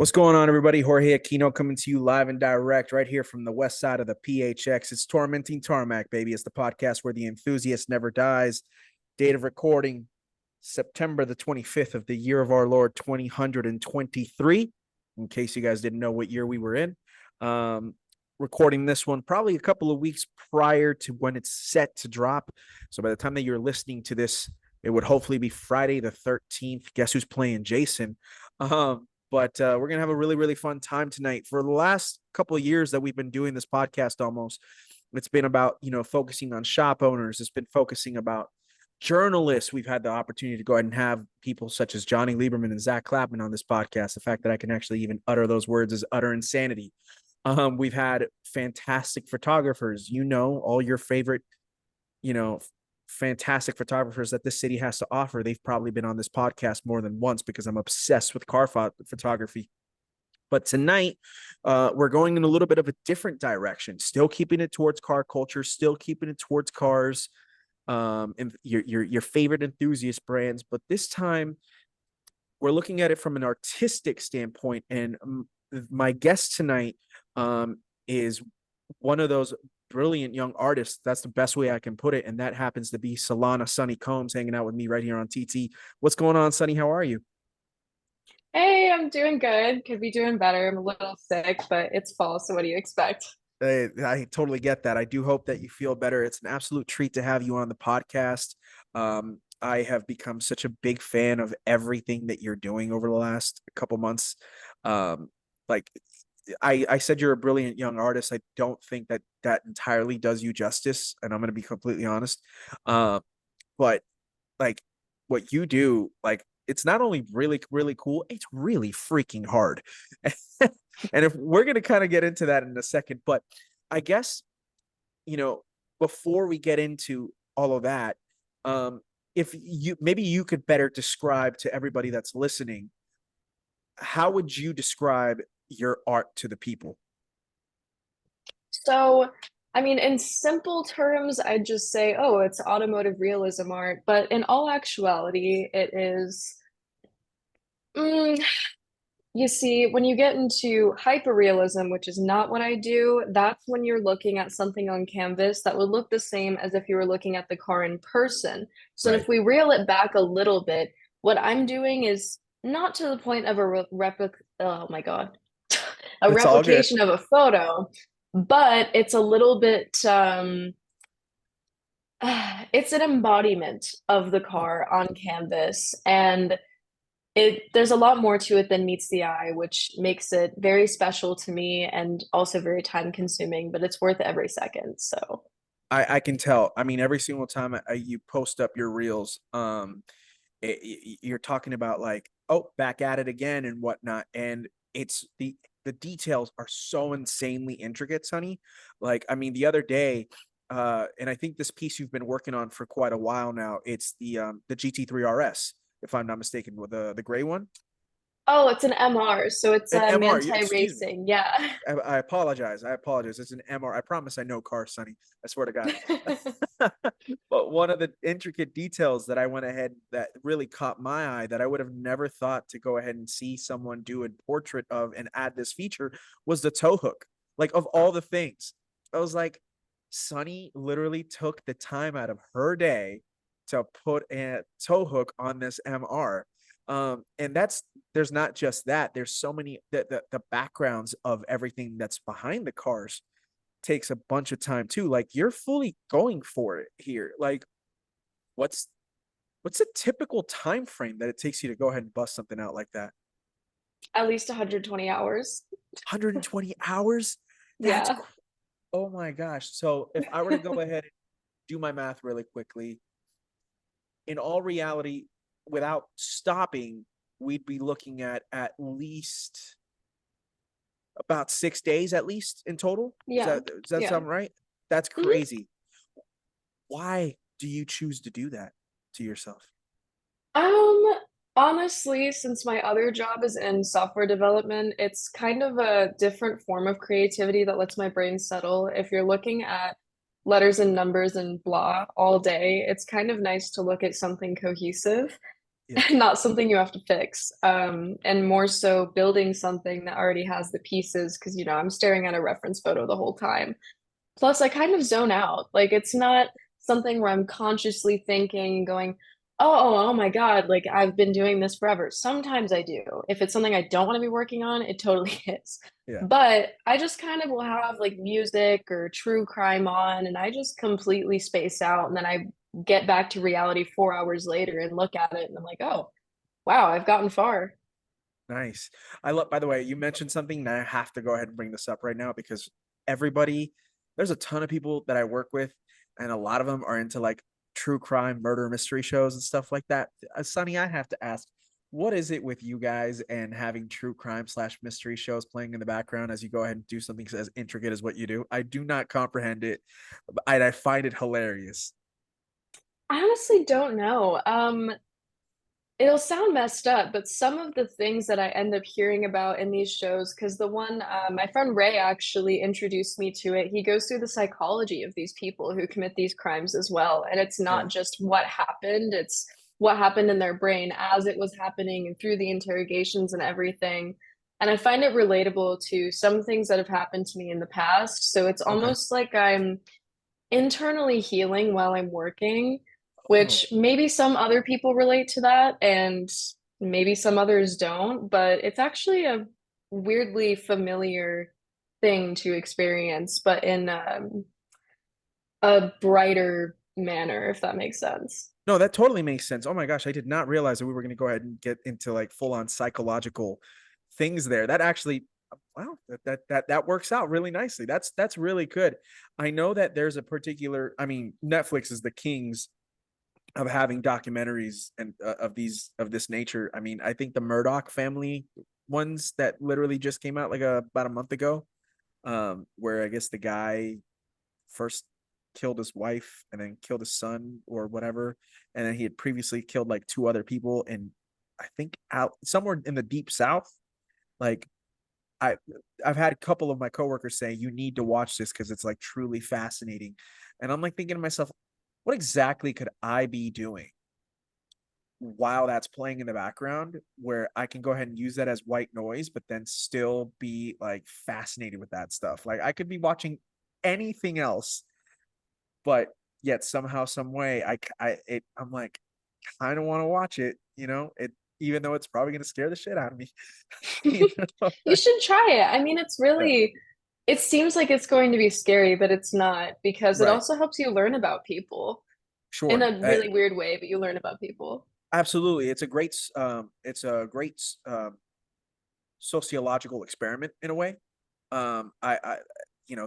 What's going on, everybody? Jorge Aquino coming to you live and direct right here from the west side of the PHX. It's Tormenting Tarmac, baby. It's the podcast where the enthusiast never dies. Date of recording, September the 25th of the year of our Lord, 2023. In case you guys didn't know what year we were in. Recording this one probably a couple of weeks prior to when it's set to drop. So by the time that you're listening to this, it would hopefully be Friday the 13th. Guess who's playing Jason? But we're going to have a really, really fun time tonight. For the last couple of years that we've been doing this podcast almost, it's been about, focusing on shop owners. It's been focusing about journalists. We've had the opportunity to go ahead and have people such as Johnny Lieberman and Zach Clapman on this podcast. The fact that I can actually even utter those words is utter insanity. We've had fantastic photographers, all your favorite, fantastic photographers that this city has to offer. They've probably been on this podcast more than once because I'm obsessed with car photography. But tonight, we're going in a little bit of a different direction, still keeping it towards car culture, still keeping it towards cars, and your favorite enthusiast brands. But this time, we're looking at it from an artistic standpoint. And my guest tonight is one of those brilliant young artists. That's the best way I can put it. And that happens to be Sunni Combs hanging out with me right here on TT. What's going on, Sunny? How are you? Hey, I'm doing good. Could be doing better. I'm a little sick, but it's fall, so what do you expect? I totally get that. I do hope that you feel better. It's an absolute treat to have you on the podcast. I have become such a big fan of everything that you're doing over the last couple months. Like I said, you're a brilliant young artist. I don't think that that entirely does you justice, and I'm going to be completely honest. But like what you do, like it's not only really, really cool, it's really freaking hard. And if we're going to kind of get into that in a second, but I guess, you know, before we get into all of that, if you maybe you could better describe to everybody that's listening, how would you describe your art to the people? So, I mean, in simple terms, I'd just say, oh, it's automotive realism art, but in all actuality, it is, mm, you see, when you get into hyperrealism, which is not what I do, that's when you're looking at something on canvas that would look the same as if you were looking at the car in person. So Right. if we reel it back a little bit, what I'm doing is not to the point of a replic, oh my God, a It's all good. replication of a photo, but it's a little bit, it's an embodiment of the car on canvas. And there's a lot more to it than meets the eye, which makes it very special to me and also very time consuming, but it's worth every second. So I can tell. I mean, every single time you post up your reels, you're talking about like, oh, back at it again and whatnot, and it's the details are so insanely intricate, Sonny. Like, I mean, the other day, and I think this piece you've been working on for quite a while now. It's the GT3 RS, if I'm not mistaken, with the gray one, oh, it's an MR, so it's an a MR. Manti Excuse me. Racing. Yeah. I apologize. I apologize. It's an MR. I promise I know cars, Sonny. I swear to God. But one of the intricate details that I went ahead that really caught my eye that I would have never thought to go ahead and see someone do a portrait of and add this feature was the tow hook. Like of all the things, I was like, Sunny literally took the time out of her day to put a tow hook on this MR. And there's not just that. There's so many the backgrounds of everything that's behind the cars takes a bunch of time too. Like you're fully going for it here. Like what's what's a typical time frame that it takes you to go ahead and bust something out like that? At least 120 hours. 120 hours? That's Yeah. oh my gosh. So if I were to go ahead and do my math really quickly, in all reality, without stopping, we'd be looking at least about 6 days at least in total. Yeah. Does that Yeah. sound right? That's Mhm. crazy. Why do you choose to do that to yourself? Um, Honestly, since my other job is in software development, it's kind of a different form of creativity that lets my brain settle. If you're looking at letters and numbers and blah all day, it's kind of nice to look at something cohesive. Yeah. not something you have to fix. And more so building something that already has the pieces because I'm staring at a reference photo the whole time. Plus, I kind of zone out. Like it's not something where I'm consciously thinking and going, oh my God, like I've been doing this forever. Sometimes I do. If it's something I don't want to be working on, it totally is. Yeah. But I just kind of will have like music or true crime on, and I just completely space out. And then I get back to reality 4 hours later and look at it, and I'm like, oh, wow, I've gotten far. Nice. I love, by the way, you mentioned something and I have to go ahead and bring this up right now because everybody, there's a ton of people that I work with, and a lot of them are into like true crime, murder mystery shows and stuff like that. Sonny, I have to ask, what is it with you guys and having true crime slash mystery shows playing in the background as you go ahead and do something as intricate as what you do? I do not comprehend it. I find it hilarious. I honestly don't know. It'll sound messed up, but some of the things that I end up hearing about in these shows, because the one, my friend Ray actually introduced me to it. He goes through the psychology of these people who commit these crimes as well. And it's Yeah. not just what happened, it's what happened in their brain as it was happening and through the interrogations and everything. And I find it relatable to some things that have happened to me in the past. So it's Okay. almost like I'm internally healing while I'm working, Oh. which maybe some other people relate to that and maybe some others don't, but it's actually a weirdly familiar thing to experience, but in a brighter manner, if that makes sense. No, that totally makes sense. Oh my gosh, I did not realize that we were going to go ahead and get into like full on psychological things there. That actually, wow, that works out really nicely. That's really good. I know that there's a particular, I mean, Netflix is the kings of having documentaries and of this nature. I mean, I think the Murdoch family ones that literally just came out like about a month ago, where I guess the guy first killed his wife and then killed his son or whatever, and then he had previously killed like two other people, and I think out somewhere in the deep south. Like I I've had a couple of my coworkers say you need to watch this because it's like truly fascinating, and I'm like thinking to myself, what exactly could I be doing while that's playing in the background where I can go ahead and use that as white noise, but then still be like fascinated with that stuff. Like I could be watching anything else, but yet somehow, some way, I'm like, kind of want to watch it. It even though it's probably going to scare the shit out of me. you know? You should try it. I mean, Yeah, it seems like it's going to be scary, but it's not because it right. also helps you learn about people in Sure. a really weird way, but you learn about people. Absolutely. It's a great sociological experiment in a way.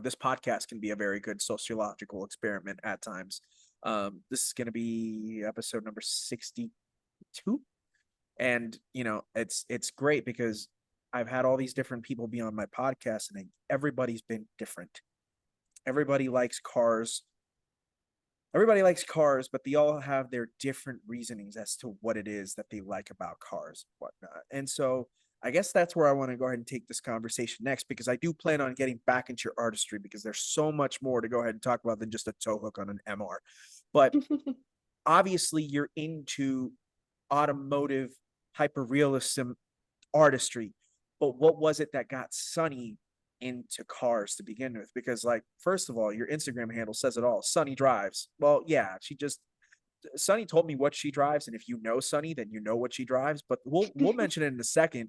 This podcast can be a very good sociological experiment at times. This is going to be episode number 62, and it's great because I've had all these different people be on my podcast, and everybody's been different. Everybody likes cars. Everybody likes cars, but they all have their different reasonings as to what it is that they like about cars and whatnot. And so I guess that's where I want to go ahead and take this conversation next, because I do plan on getting back into your artistry because there's so much more to go ahead and talk about than just a tow hook on an MR. But obviously, you're into automotive hyperrealism artistry. But what was it that got Sunny into cars to begin with? Because, like, first of all, your Instagram handle says it all. Sunny drives. Well, yeah, Sunny told me what she drives, and if you know Sunny, then you know what she drives. But we'll mention it in a second.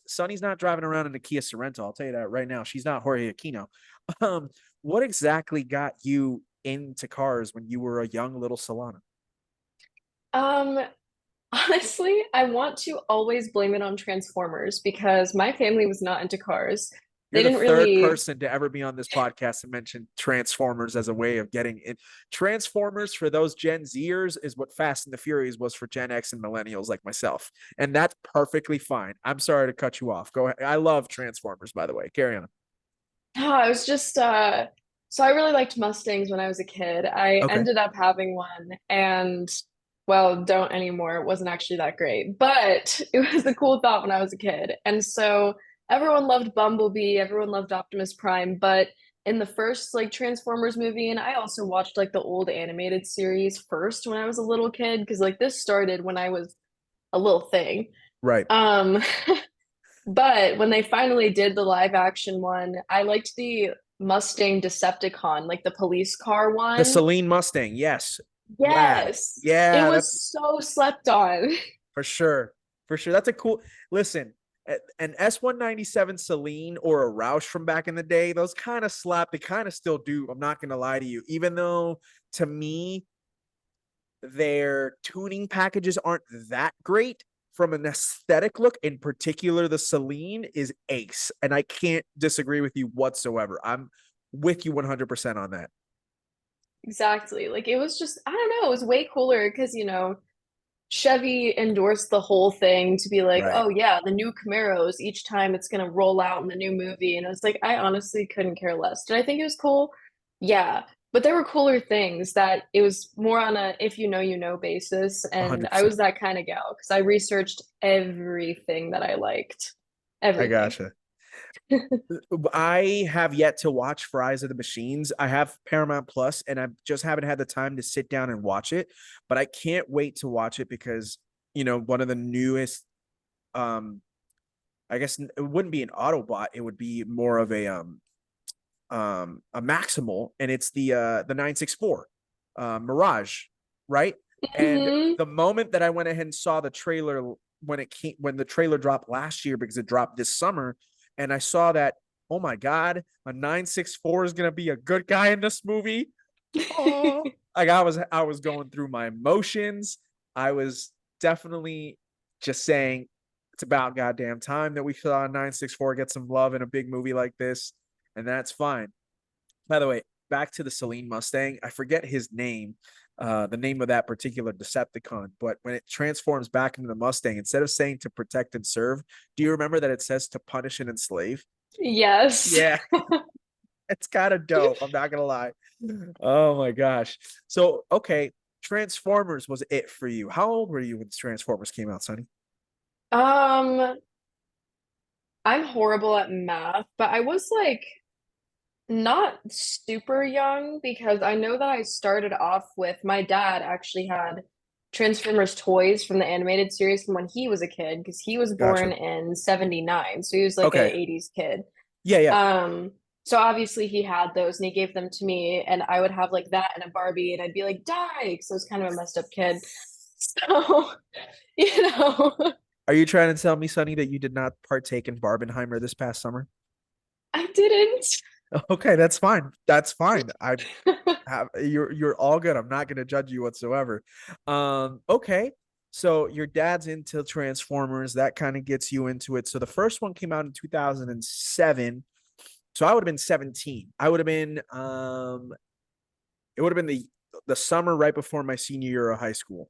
Sunny's not driving around in a Kia Sorento. I'll tell you that right now. She's not Jorge Aquino. Um, what exactly got you into cars when you were a young little Solana? Um, Honestly, I want to always blame it on Transformers because my family was not into cars. You're They the didn't third really, person to ever be on this podcast and mention Transformers as a way of getting it. Transformers for those Gen Zers is what Fast and the Furious was for Gen X and millennials like myself. And that's perfectly fine. I'm sorry to cut you off. Go ahead. I love Transformers, by the way. Carry on. I was just, so I really liked Mustangs when I was a kid. I Okay. ended up having one and, well, don't anymore. It wasn't actually that great, but it was a cool thought when I was a kid. And so everyone loved Bumblebee, everyone loved Optimus Prime, but in the first like Transformers movie, and I also watched like the old animated series first when I was a little kid, because like this started when I was a little thing. Right. Um, but when they finally did the live action one, I liked the Mustang Decepticon, like the police car The one. Saleen Mustang, yes. Rad. Yes, it Yeah, was that's so slept on. for sure. For sure. That's a cool listen. An S197 Celine or a Roush from back in the day, those kind of slap. They kind of still do. I'm not going to lie to you. Even though to me, their tuning packages aren't that great from an aesthetic look. In particular, the Celine is ace. And I can't disagree with you whatsoever. I'm with you 100% on that. Exactly. Like it was just, I don't know, it was way cooler because, Chevy endorsed the whole thing to be like, Right. oh yeah, the new Camaros each time it's gonna roll out in the new movie. And I was like, I honestly couldn't care less. Did I think it was cool? Yeah. But there were cooler things that it was more on a if you know basis. And I 100%. was that kind of gal because I researched everything that I liked. I Everything. gotcha. I have yet to watch Fries of the Machines. I have Paramount Plus, and I just haven't had the time to sit down and watch it. But I can't wait to watch it because one of the newest. Um, I guess it wouldn't be an Autobot; it would be more of a Maximal, and it's the 964 Mirage, right? And Hmm. the moment that I went ahead and saw the trailer when the trailer dropped last year because it dropped this summer, and I saw that, oh my god, a 964 is gonna be a good guy in this movie. Oh, like I was going through my emotions. I was definitely just saying it's about goddamn time that we saw a 964 get some love in a big movie like this, and that's fine. By the way, back to the Saleen Mustang. I forget his name, the name of that particular Decepticon, but when it transforms back into the Mustang, instead of saying to protect and serve, do you remember that it says to punish and enslave? Yes. Yeah, it's kind of dope. I'm not gonna lie. Oh my gosh. So okay, Transformers was it for you. How old were you when Transformers came out, Sonny? Um, I'm horrible at math, but I was like not super young because I know that I started off with my dad actually had Transformers toys from the animated series from when he was a kid because he was born Gotcha. in 79. So he was like a Okay. 80s kid. Yeah, yeah. Um, so obviously he had those and he gave them to me and I would have like that and a Barbie and I'd be like, die, because I was kind of a messed up kid. So, you know, Are you trying to tell me, Sonny, that you did not partake in Barbenheimer this past summer? I didn't. Okay, that's fine. That's fine. You're all good. I'm not going to judge you whatsoever. Okay. So your dad's into Transformers. That kind of gets you into it. So the first one came out in 2007. So I would have been 17. I would have been it would have been the summer right before my senior year of high school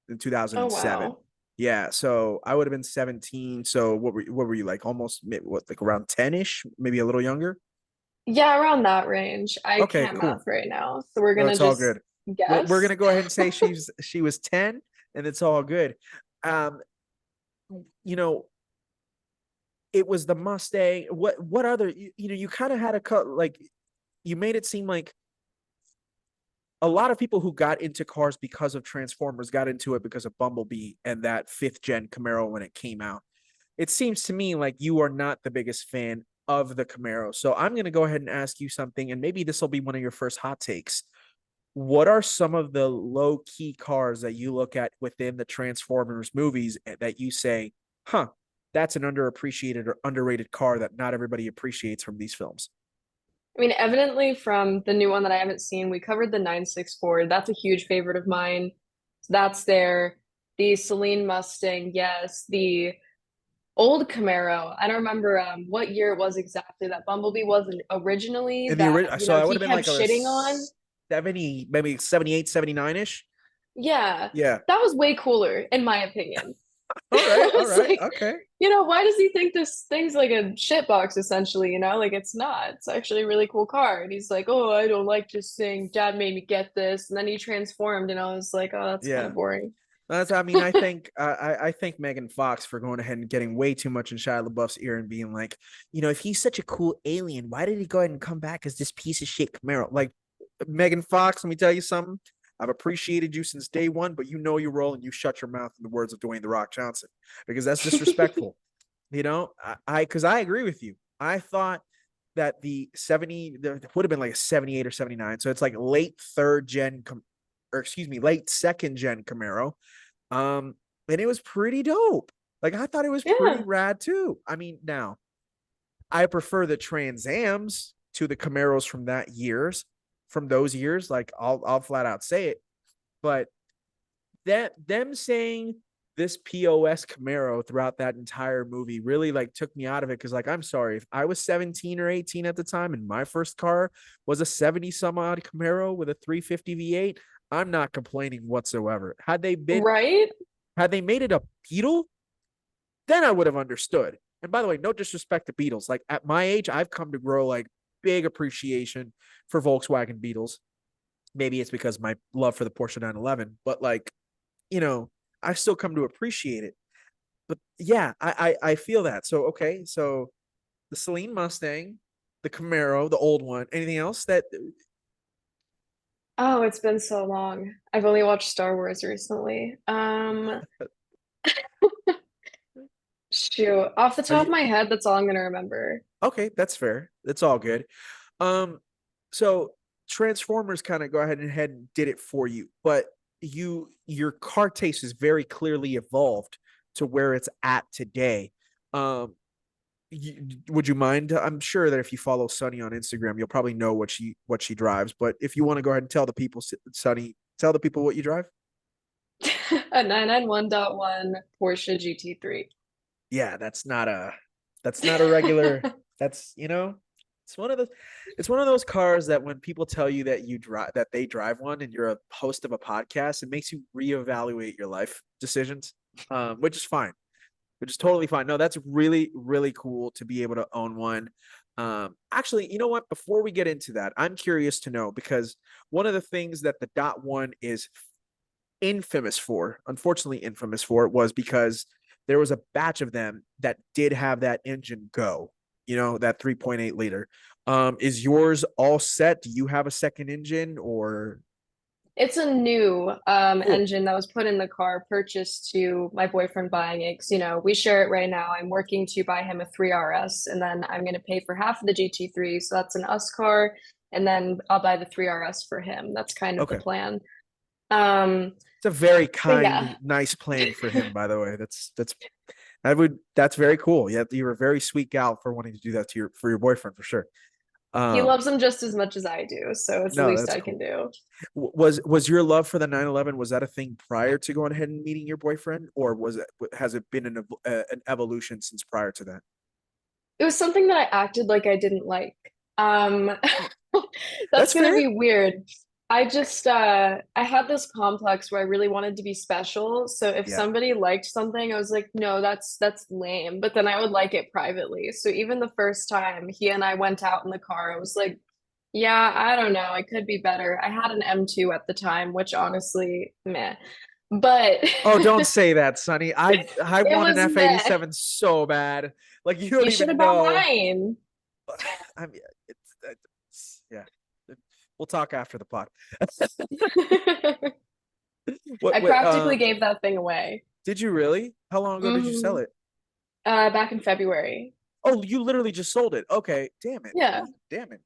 in Oh 2007. wow. Yeah, so I would have been 17. So what were you like almost what like around 10ish, maybe a little younger? Yeah, around that range. I Okay, can't math cool. right now, so we're No, gonna it's all just good. We're guess. gonna go ahead and say she was 10 and it's all good. Um, you know, it was the Mustang. What other you kind of had a cut like you made it seem like a lot of people who got into cars because of Transformers got into it because of Bumblebee and that fifth gen Camaro when it came out. It seems to me like you are not the biggest fan of the Camaro. So I'm going to go ahead and ask you something, and maybe this will be one of your first hot takes. What are some of the low key cars that you look at within the Transformers movies that you say, huh, that's an underappreciated or underrated car that not everybody appreciates from these films? I mean, evidently from the new one that I haven't seen, we covered the 964. That's a huge favorite of mine. So that's there. The Saleen Mustang, yes. The old Camaro. I don't remember what year it was exactly that Bumblebee was originally In the that, original, so that would he have been kept like a shitting on. 70, maybe 78, 79 ish. Yeah, Yeah. that was way cooler, in my opinion. All right. All It's right. like, Okay. why does he think this thing's like a shit box essentially, Like it's not. It's actually a really cool car. And he's like, oh, I don't like just saying dad made me get this. And then he transformed and I was like, oh, that's kind Yeah. of boring. I mean, I think Megan Fox for going ahead and getting way too much in Shia LaBeouf's ear and being like, if he's such a cool alien, why did he go ahead and come back as this piece of shit Camaro? Like Megan Fox, let me tell you something. I've appreciated you since day one, but you know your role and you shut your mouth in the words of Dwayne The Rock Johnson, because that's disrespectful. Because I agree with you. I thought that the 70 there would have been like a 78 or 79. So it's like late third gen, or excuse me, late second gen Camaro. And it was pretty dope. Like I thought it was pretty Yeah. rad too. I mean, now I prefer the Trans Ams to the Camaros from those years. Like I'll flat out say it. But that them saying this POS Camaro throughout that entire movie really like took me out of it, because like I'm sorry, if I was 17 or 18 at the time and my first car was a 70 some odd Camaro with a 350 V8, I'm not complaining whatsoever. Right? Had they made it a Beetle, then I would have understood. And by the way, no disrespect to Beetles. Like at my age, I've come to grow like big appreciation for Volkswagen Beetles. Maybe it's because my love for the Porsche 911, but like, you know, I've still come to appreciate it. But yeah, I feel that. So okay, so the Saleen Mustang, the Camaro, the old one. Anything else that? Oh, it's been so long. I've only watched Star Wars recently. Shoot, off the Are top of you my head, that's all I'm gonna remember. okay? That's fair. That's all good. Um, so Transformers kind of go ahead and did it for you, but your car taste is very clearly evolved to where it's at today. Would you mind? I'm sure that if you follow Sunny on Instagram, you'll probably know what she drives. But if you want to go ahead and tell the people, Sunny, tell the people what you drive. A 991.1 Porsche GT3. Yeah, that's not a regular. That's it's one of those it's one of those cars that when people tell you that they drive one and you're a host of a podcast, it makes you reevaluate your life decisions, which is fine, which is totally fine. No, that's really, really cool to be able to own one. Actually, you know what? Before we get into that, I'm curious to know, because one of the things that the dot one is unfortunately infamous for, was because there was a batch of them that did have that engine go, that 3.8 liter. Is yours all set? Do you have a second engine or? It's a new Cool. engine that was put in the car, purchased to my boyfriend buying it. 'Cause, we share it right now. I'm working to buy him a 3RS, and then I'm going to pay for half of the GT3. So that's an us car. And then I'll buy the 3RS for him. That's kind of the Okay. plan. Um, It's a very but yeah. kind, nice plan for him, by the way. That's very cool. Yeah, you're a very sweet gal for wanting to do that for your boyfriend, for sure. He Um, loves them just as much as I do, so it's the no, least that's I can cool. do. Was your love for the 911, was that a thing prior to going ahead and meeting your boyfriend, or has it been an evolution since prior to that? It was something that I acted like I didn't like. Um, Oh, that's that's gonna fair. be weird. I had this complex where I really wanted to be special. So if Yeah. somebody liked something, I was like, no, that's lame. But then I would like it privately. So even the first time he and I went out in the car, I was like, yeah, I don't know. I could be better. I had an M2 at the time, which honestly, meh. But Oh, don't say that, Sonny. I it want an was meh. F87 so bad. Like you don't You should even have bought know. mine. I mean, yeah. We'll talk after the pod. I What practically gave that thing away. did you really? How long ago did you sell hmm it? Back in February. Oh, you literally just sold it. Okay, damn it. Yeah, Damn it.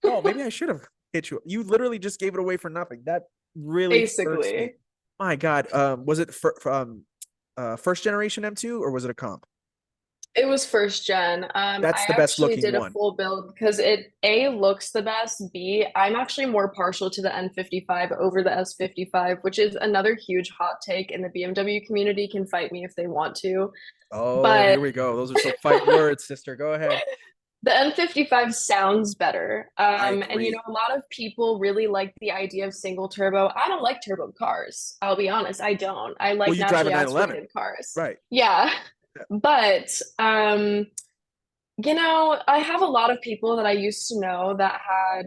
Oh, maybe I should have hit you. You literally just gave it away for nothing. That really hurts me. basically. My God. Was it first generation M2, or was it a comp? It was first gen. That's I the best actually looking did a one. full build because it A looks the best. B, I'm actually more partial to the N55 over the S55, which is another huge hot take, and the BMW community can fight me if they want to. Oh, But here we go. Those are some fighting words, sister. Go ahead. the N55 sounds better. I And agree. a lot of people really like the idea of single turbo. I don't like turbo cars. I'll be honest, I don't. I Well, like you drive a naturally 911, aspirated cars. right? Yeah. Yeah. But I have a lot of people that I used to know that had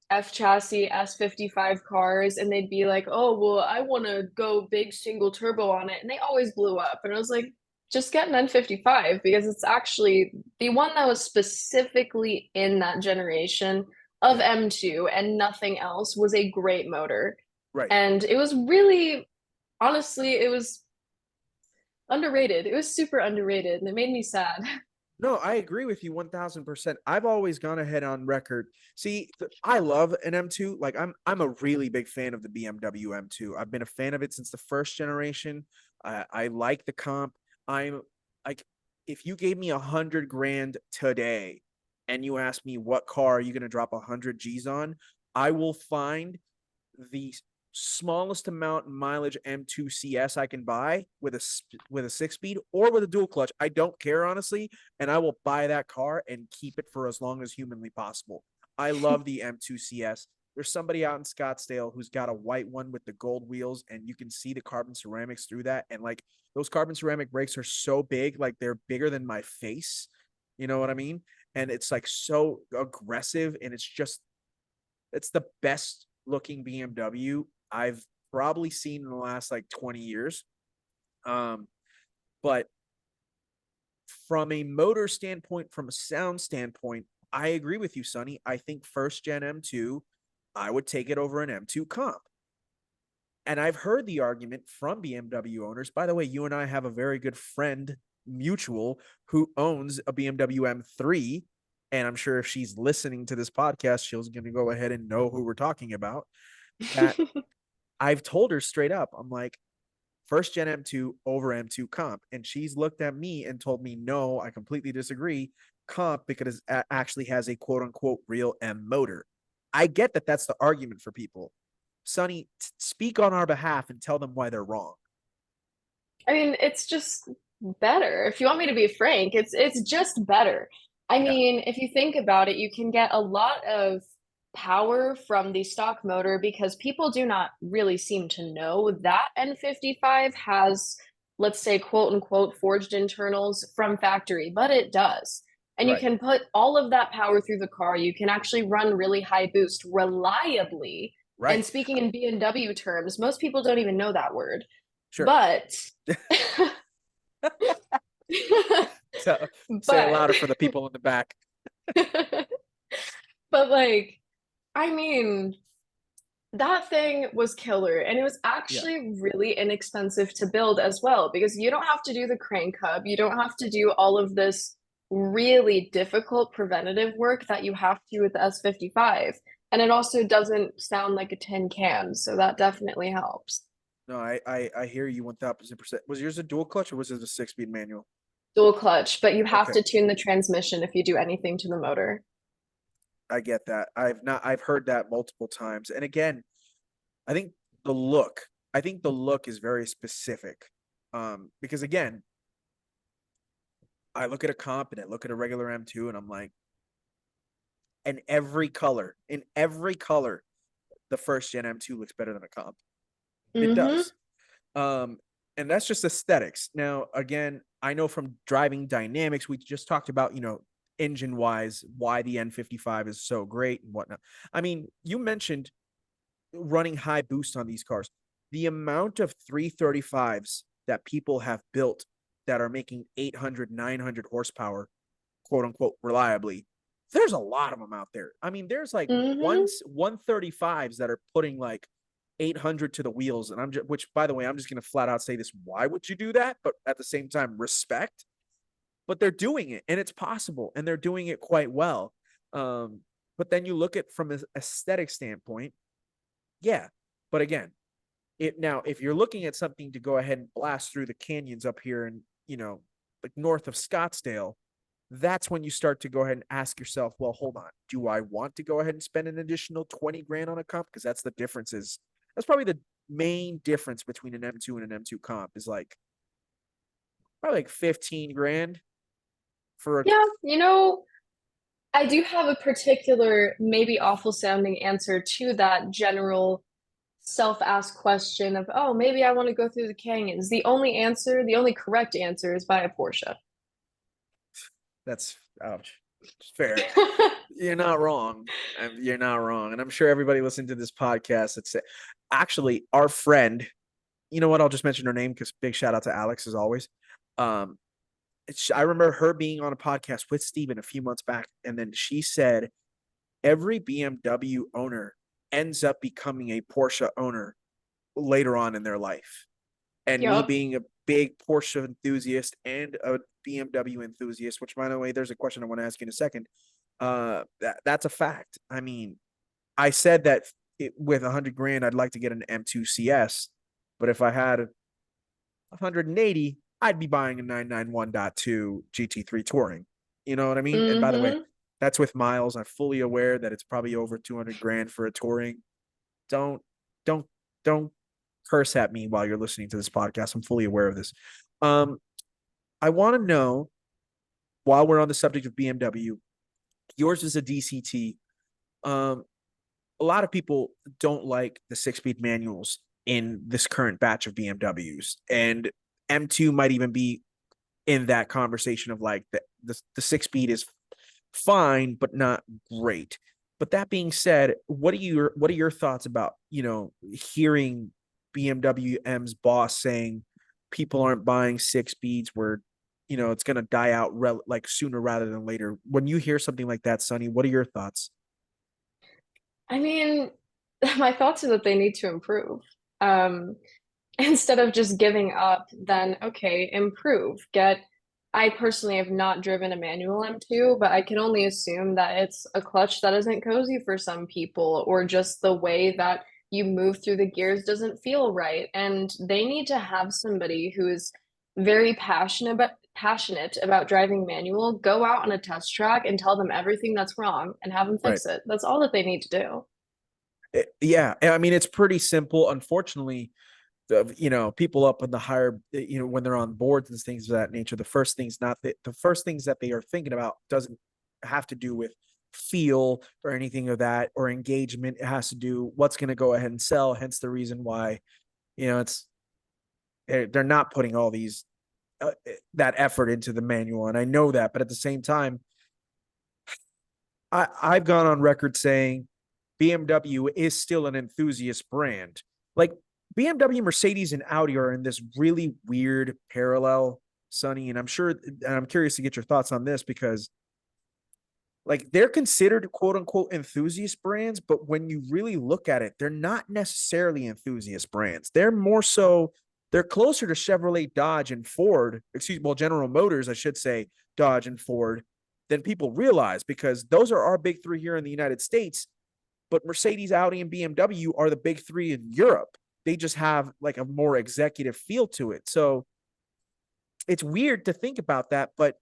F chassis S55 cars, and they'd be like, "Oh, well, I want to go big single turbo on it," and they always blew up. And I was like, "Just get an N55 because it's actually the one that was specifically in that generation of Yeah. M2 and nothing else was a great motor." Right. And it was really, honestly, it was underrated. It was super underrated and it made me sad. No, I agree with you 1000%. I've always gone ahead on record. See, I love an M2. Like I'm a really big fan of the BMW M2. I've been a fan of it since the first generation. I like the comp. I'm like, if you gave me 100 grand today and you asked me what car are you going to drop 100 G's on, I will find the smallest amount mileage M2 CS I can buy with a 6 speed or with a dual clutch. I don't care, honestly, and I will buy that car and keep it for as long as humanly possible. I love the M2 CS. There's somebody out in Scottsdale who's got a white one with the gold wheels, and you can see the carbon ceramics through that. And like those carbon ceramic brakes are so big, like they're bigger than my face. You know what I mean? And it's like so aggressive, and it's the best looking BMW I've probably seen in the last like 20 years. But from a motor standpoint, from a sound standpoint, I agree with you, Sonny. I think first gen M2, I would take it over an M2 comp. And I've heard the argument from BMW owners. By the way, you and I have a very good friend mutual who owns a BMW M3. And I'm sure if she's listening to this podcast, she's going to go ahead and know who we're talking about. That I've told her straight up, I'm like, first gen M2 over M2 comp. And she's looked at me and told me, no, I completely disagree. Comp because it actually has a quote unquote real M motor. I get that that's the argument for people. Sonny, speak on our behalf and tell them why they're wrong. I mean, it's just better. If you want me to be frank, it's just better. I Yeah. mean, if you think about it, you can get a lot of power from the stock motor because people do not really seem to know that N55 has, let's say, quote unquote, forged internals from factory, but it does. And you Right. can put all of that power through the car. You can actually run really high boost reliably. And Right. speaking in BMW terms, most people don't even know that word. Sure. But So say it but louder for the people in the back. but like I mean that thing was killer and it was Yeah. actually really inexpensive to build as well because you don't have to do the crank hub, you don't have to do all of this really difficult preventative work that you have to with the S55 and it also doesn't sound like a tin can, so that definitely helps. No, I hear you 1000%. Was yours a dual clutch or was it a 6 speed manual? Dual clutch, but you have Okay. to tune the transmission if you do anything to the motor. I get that. I've heard that multiple times. And again, I think I think the look is very specific. Because again, I look at a comp and I look at a regular M2 and I'm like, in every color, the first gen M2 looks better than a comp. It Mm-hmm. does. Um, and that's just aesthetics. Now, again, I know from driving dynamics, we just talked about, engine wise, why the N55 is so great and whatnot. I mean, you mentioned running high boost on these cars. The amount of 335s that people have built that are making 800, 900 horsepower, quote unquote, reliably, there's a lot of them out there. I mean, there's like Mm-hmm. 135s that are putting like 800 to the wheels. And which by the way, I'm just going to flat out say this. Why would you do that? But at the same time, respect, but they're doing it and it's possible and they're doing it quite well. But then you look at from an aesthetic standpoint, yeah. But again, if you're looking at something to go ahead and blast through the canyons up here and, like north of Scottsdale, that's when you start to go ahead and ask yourself, well, hold on, do I want to go ahead and spend an additional 20 grand on a comp? Because that's probably the main difference between an M2 and an M2 comp is like probably like 15 grand for a, Yeah, I do have a particular, maybe awful sounding answer to that general self-asked question of, oh, maybe I want to go through the canyons. The only correct answer is buy a Porsche. that's, ouch. It's fair. You're not wrong. You're not wrong. And I'm sure everybody listening to this podcast, it's actually our friend, you know what? I'll just mention her name because big shout out to Alex as always. Um, I remember her being on a podcast with Steven a few months back, and then she said every BMW owner ends up becoming a Porsche owner later on in their life. And me Yep. being a big Porsche enthusiast and a BMW enthusiast, which by the way, there's a question I want to ask you in a second. That's a fact. I mean, I said that with 100 grand, I'd like to get an M2 CS, but if I had 180, I'd be buying a 991.2 GT3 Touring. You know what I mean? And by the way, Mm-hmm. that's with miles. I'm fully aware that it's probably over 200 grand for a Touring. Don't, don't, don't curse at me while you're listening to this podcast. I'm fully aware of this. Um, I want to know, while we're on the subject of BMW, yours is a DCT. Um, a lot of people don't like the 6-speed manuals in this current batch of BMWs, and M2 might even be in that conversation of like the 6-speed is fine but not great. But that being said, what are your thoughts about, hearing BMW M's boss saying people aren't buying 6 speeds where it's going to die out like sooner rather than later? When you hear something like that, Sonny, what are your thoughts? I mean, my thoughts are that they need to improve. Um, instead of just giving up, then okay, improve. I personally have not driven a manual M2, but I can only assume that it's a clutch that isn't cozy for some people, or just the way that you move through the gears doesn't feel right. And they need to have somebody who is very passionate about driving manual, go out on a test track and tell them everything that's wrong and have them Right. fix it. That's all that they need to do. Yeah, I mean it's pretty simple. Unfortunately, people up in the higher, when they're on boards and things of that nature, the first things that they are thinking about doesn't have to do with feel or anything of that or engagement. It has to do what's going to go ahead and sell. Hence the reason why it's they're not putting all these that effort into the manual, and I know that. But at the same time, I've gone on record saying BMW is still an enthusiast brand. Like BMW, Mercedes, and Audi are in this really weird parallel, Sonny. And I'm curious to get your thoughts on this because, like, they're considered quote unquote enthusiast brands, but when you really look at it, they're not necessarily enthusiast brands. They're closer to Chevrolet, Dodge, and Ford, General Motors, I should say, Dodge and Ford, than people realize, because those are our big three here in the United States. But Mercedes, Audi, and BMW are the big three in Europe. They just have like a more executive feel to it. So it's weird to think about that, but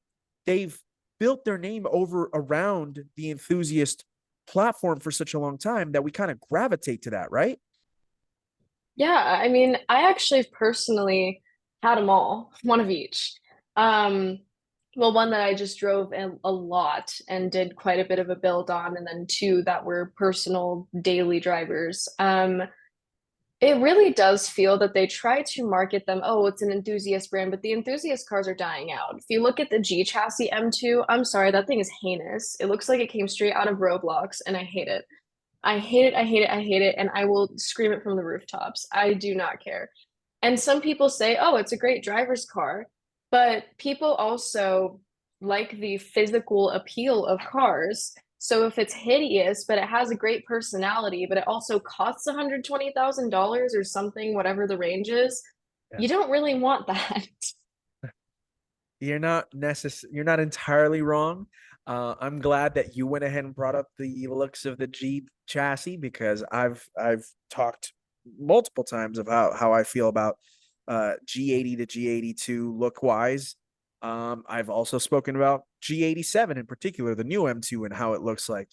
they've built their name over around the enthusiast platform for such a long time that we kind of gravitate to that, right? Yeah, I mean, I actually personally had them all, one of each. Um, well, one that I just drove a lot and did quite a bit of a build on, and then two that were personal daily drivers. It really does feel that they try to market them, oh, it's an enthusiast brand, but the enthusiast cars are dying out. If you look at the G chassis M2, I'm sorry, that thing is heinous. It looks like it came straight out of Roblox, and I hate it. I hate it, I hate it, I hate it, and I will scream it from the rooftops. I do not care. And some people say, oh, it's a great driver's car, but people also like the physical appeal of cars. So if it's hideous, but it has a great personality, but it also costs $120,000 or something, whatever the range is, Yeah. you don't really want that. You're not entirely wrong. I'm glad that you went ahead and brought up the looks of the Jeep chassis, because I've talked multiple times about how I feel about G80 to G82 look wise. I've also spoken about G87 in particular, the new M2, and how it looks like.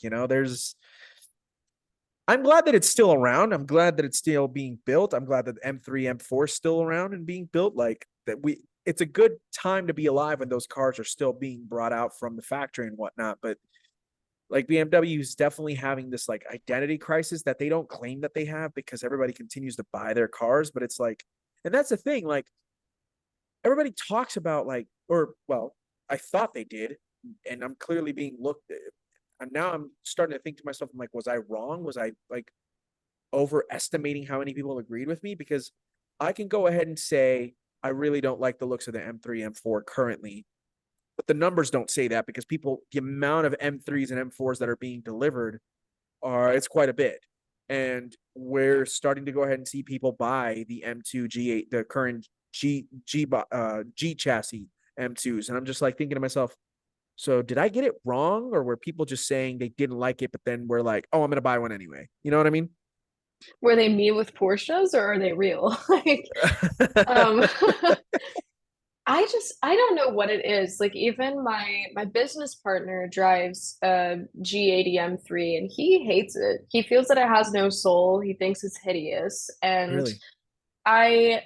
I'm glad that it's still around. I'm glad that it's still being built. I'm glad that M3, M4 is still around and being built. Like that, it's a good time to be alive when those cars are still being brought out from the factory and whatnot. But like BMW is definitely having this like identity crisis that they don't claim that they have, because everybody continues to buy their cars. But it's like, and that's the thing, like everybody talks about like, or well, I thought they did, and I'm clearly being looked at. And now I'm starting to think to myself, I'm like, was I wrong? Was I like overestimating how many people agreed with me? Because I can go ahead and say I really don't like the looks of the M3, M4 currently, but the numbers don't say that, because the amount of M3s and M4s that are being delivered it's quite a bit. and we're starting to go ahead and see people buy the M2 G8, the current G chassis M2s, and I'm just like thinking to myself, so did I get it wrong, or were people just saying they didn't like it, but then we're like, oh, I'm gonna buy one anyway? You know what I mean? Were they me with Porsches or are they real? Like, um, I don't know what it is. Like even my business partner drives a G80 M3 and he hates it. He feels that it has no soul. He thinks it's hideous. And Really? I,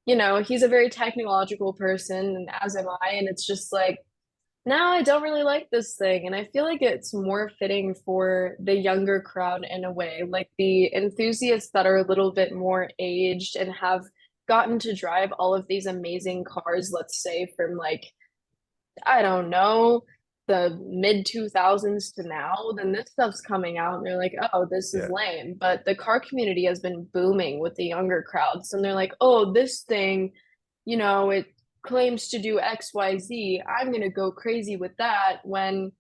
he's a very technological person and as am I. And it's just like, no, I don't really like this thing. And I feel like it's more fitting for the younger crowd in a way, like the enthusiasts that are a little bit more aged and have gotten to drive all of these amazing cars, let's say from like, I don't know, the mid 2000s to now, then this stuff's coming out and they're like, oh, this is Yeah. lame. But the car community has been booming with the younger crowds. And they're like, oh, this thing, it claims to do XYZ. I'm going to go crazy with that when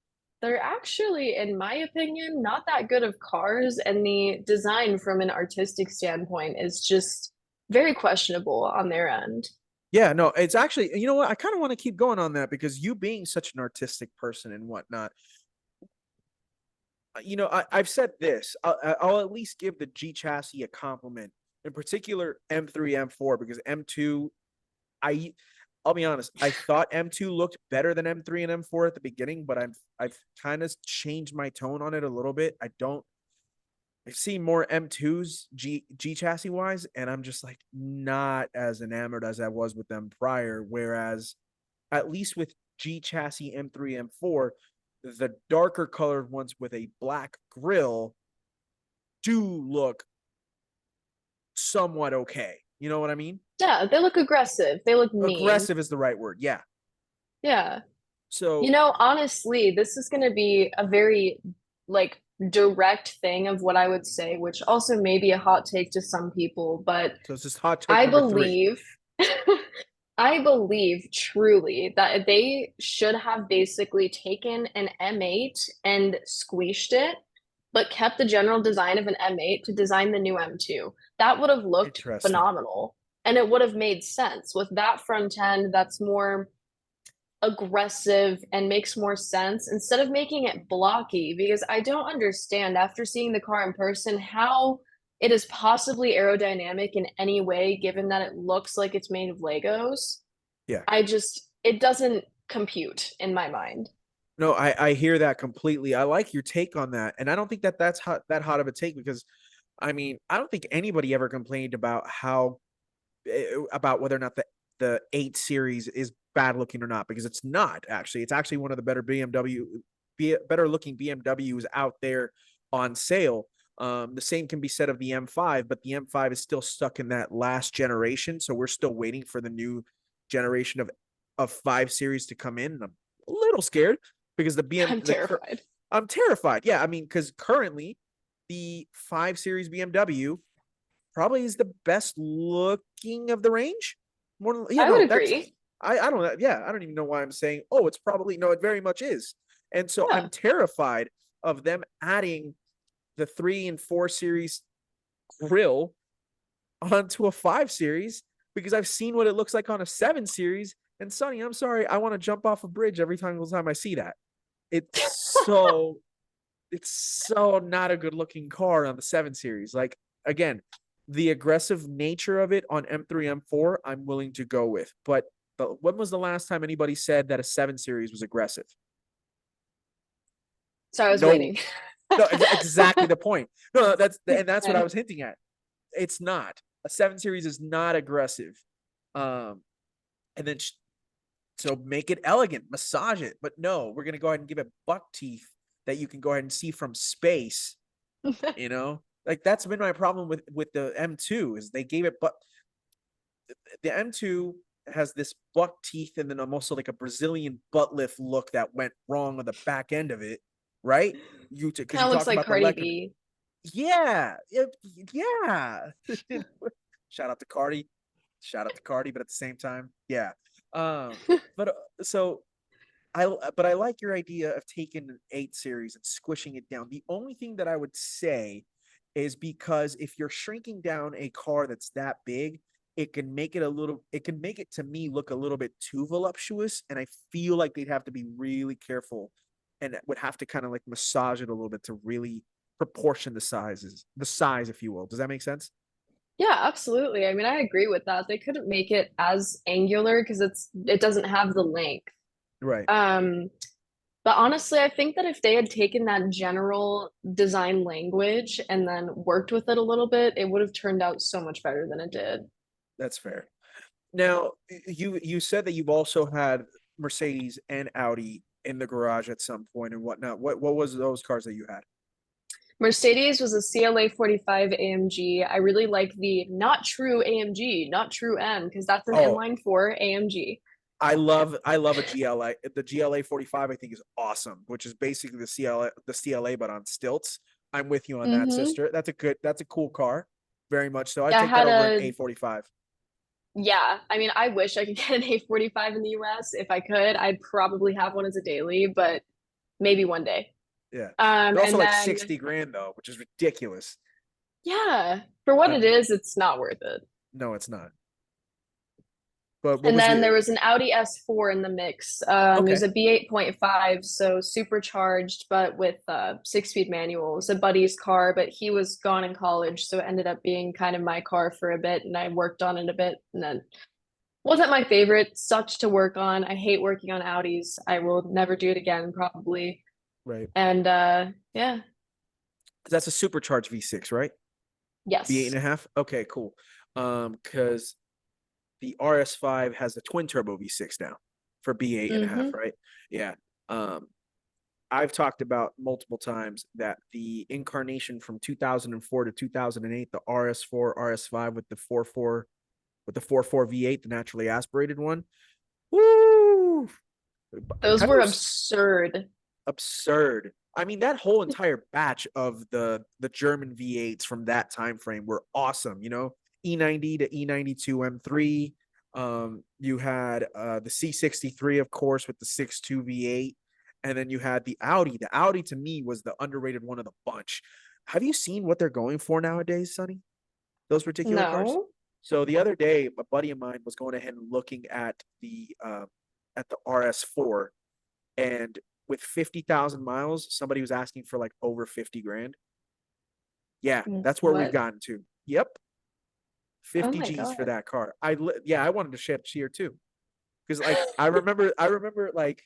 they're actually, in my opinion, not that good of cars. And the design from an artistic standpoint is just very questionable on their end. Yeah, no, it's actually, you know what? I kind of want to keep going on that because you being such an artistic person and whatnot, I've said this. I'll at least give the G chassis a compliment, in particular M3, M4, because M2, I, I'll be honest, I thought M2 looked better than M3 and M4 at the beginning, but I've kind of changed my tone on it a little bit. I've seen more M2s G chassis wise, and I'm just like not as enamored as I was with them prior. Whereas at least with G chassis M3, M4, the darker colored ones with a black grill do look somewhat okay. You know what I mean? Yeah, they look aggressive. They look mean. Aggressive is the right word. Yeah. Yeah. So, Honestly, this is going to be a very like direct thing of what I would say, which also may be a hot take to some people, but so it's just hot take I number three. believe I believe truly that they should have basically taken an M8 and squished it, but kept the general design of an M8 to design the new M2. That would have looked Interesting. phenomenal and it would have made sense with that front end that's more aggressive and makes more sense instead of making it blocky because I don't understand after seeing the car in person how it is possibly aerodynamic in any way given that it looks like it's made of Legos. Yeah. It doesn't compute in my mind. No, I hear that completely. I like your take on that, and I don't think that's that hot of a take because, I mean, I don't think anybody ever complained about about whether or not the 8 series is bad looking or not, because it's not actually. It's actually one of the better looking BMWs out there on sale. The same can be said of the M5, but the M5 is still stuck in that last generation, so we're still waiting for the new generation of 5 series to come in. And I'm a little scared because I'm terrified. I'm terrified. Yeah, I mean, because currently the 5 series BMW probably is the best looking of the range. More, you I would know, that's agree. I don't know. Yeah, I don't even know why I'm saying, oh, it's probably no, it very much is. And so I'm Yeah. terrified of them adding the 3 and 4 series grill onto a 5 series because I've seen what it looks like on a 7 series. And Sonny, I'm sorry, I want to jump off a bridge every time I see that. It's so it's so not a good looking car on the 7 series. Like, again, the aggressive nature of it on M3, M4, I'm willing to go with. But when was the last time anybody said that a 7 series was aggressive? So I was No, waiting. no, exactly the point. No, that's what I was hinting at. It's not. A 7 series is not aggressive. Um, and then so make it elegant, massage it. But no, we're gonna go ahead and give it buck teeth that you can go ahead and see from space. Like that's been my problem with the M2 is they gave it, but the M2 has this buck teeth and then almost like a Brazilian butt lift look that went wrong on the back end of it, right? Because Kind you of looks talked like about the Cardi electric. B. Yeah, yeah. Shout out to Cardi. Shout out to Cardi, but at the same time, yeah. But so but I like your idea of taking an 8 series and squishing it down. The only thing that I would say is because if you're shrinking down a car that's that big, it can make it to me look a little bit too voluptuous. And I feel like they'd have to be really careful and would have to kind of like massage it a little bit to really proportion the size, if you will. Does that make sense? Yeah, absolutely. I mean, I agree with that. They couldn't make it as angular because it doesn't have the length. Right. Um, but honestly, I think that if they had taken that general design language and then worked with it a little bit, it would have turned out so much better than it did. That's fair. Now, you said that you've also had Mercedes and Audi in the garage at some point and whatnot. What was those cars that you had? Mercedes was a CLA 45 AMG. I really like the not true AMG, not true M, because that's an Oh, inline four AMG. I love a GLA. The GLA 45 I think is awesome, which is basically the CLA but on stilts. I'm with you on that, Hmm. sister. That's a cool car. Very much so. I'd Yeah, I take that had over an a A45. yeah. I mean, I wish I could get an A45 in the US. If I could, I'd probably have one as a daily, but maybe one day. Yeah. They're also And like then 60 grand though, which is ridiculous. yeah, for what I it mean, is, it's not worth it. no, it's not. But what And was then the there was an Audi S4 in the mix. It was okay. a B8.5, so supercharged, but with 6-speed manual. It was a buddy's car, but he was gone in college, so it ended up being kind of my car for a bit, and I worked on it a bit, and then wasn't my favorite. Sucked to work on. I hate working on Audis. I will never do it again, probably. Right. And yeah, That's a supercharged V6, right? V8 and yes. a half. Okay, cool. Because the RS5 has the twin turbo V6 now for B8 and a half, Mm-hmm. right? Yeah. Um, I've talked about multiple times that the incarnation from 2004 to 2008, the RS4, RS5 with the 4.4 with the 4.4 V8, the naturally aspirated one. Woo! Those Have were you absurd. absurd? I mean, that whole entire batch of the German V8s from that time frame were awesome. You know, E90 to E92 M3. You had the C63, of course, with the 6.2 V8, and then you had the Audi. The Audi to me was the underrated one of the bunch. Have you seen what they're going for nowadays, Sonny? Those particular cars. No. So the other day, a buddy of mine was going ahead and looking at the RS4, and with 50,000 miles, somebody was asking for like over 50 grand. Yeah, that's where we've What? gotten to. Yep, Oh 50 my G's for God. that car. Yeah, I wanted to shed cheer too because like I remember like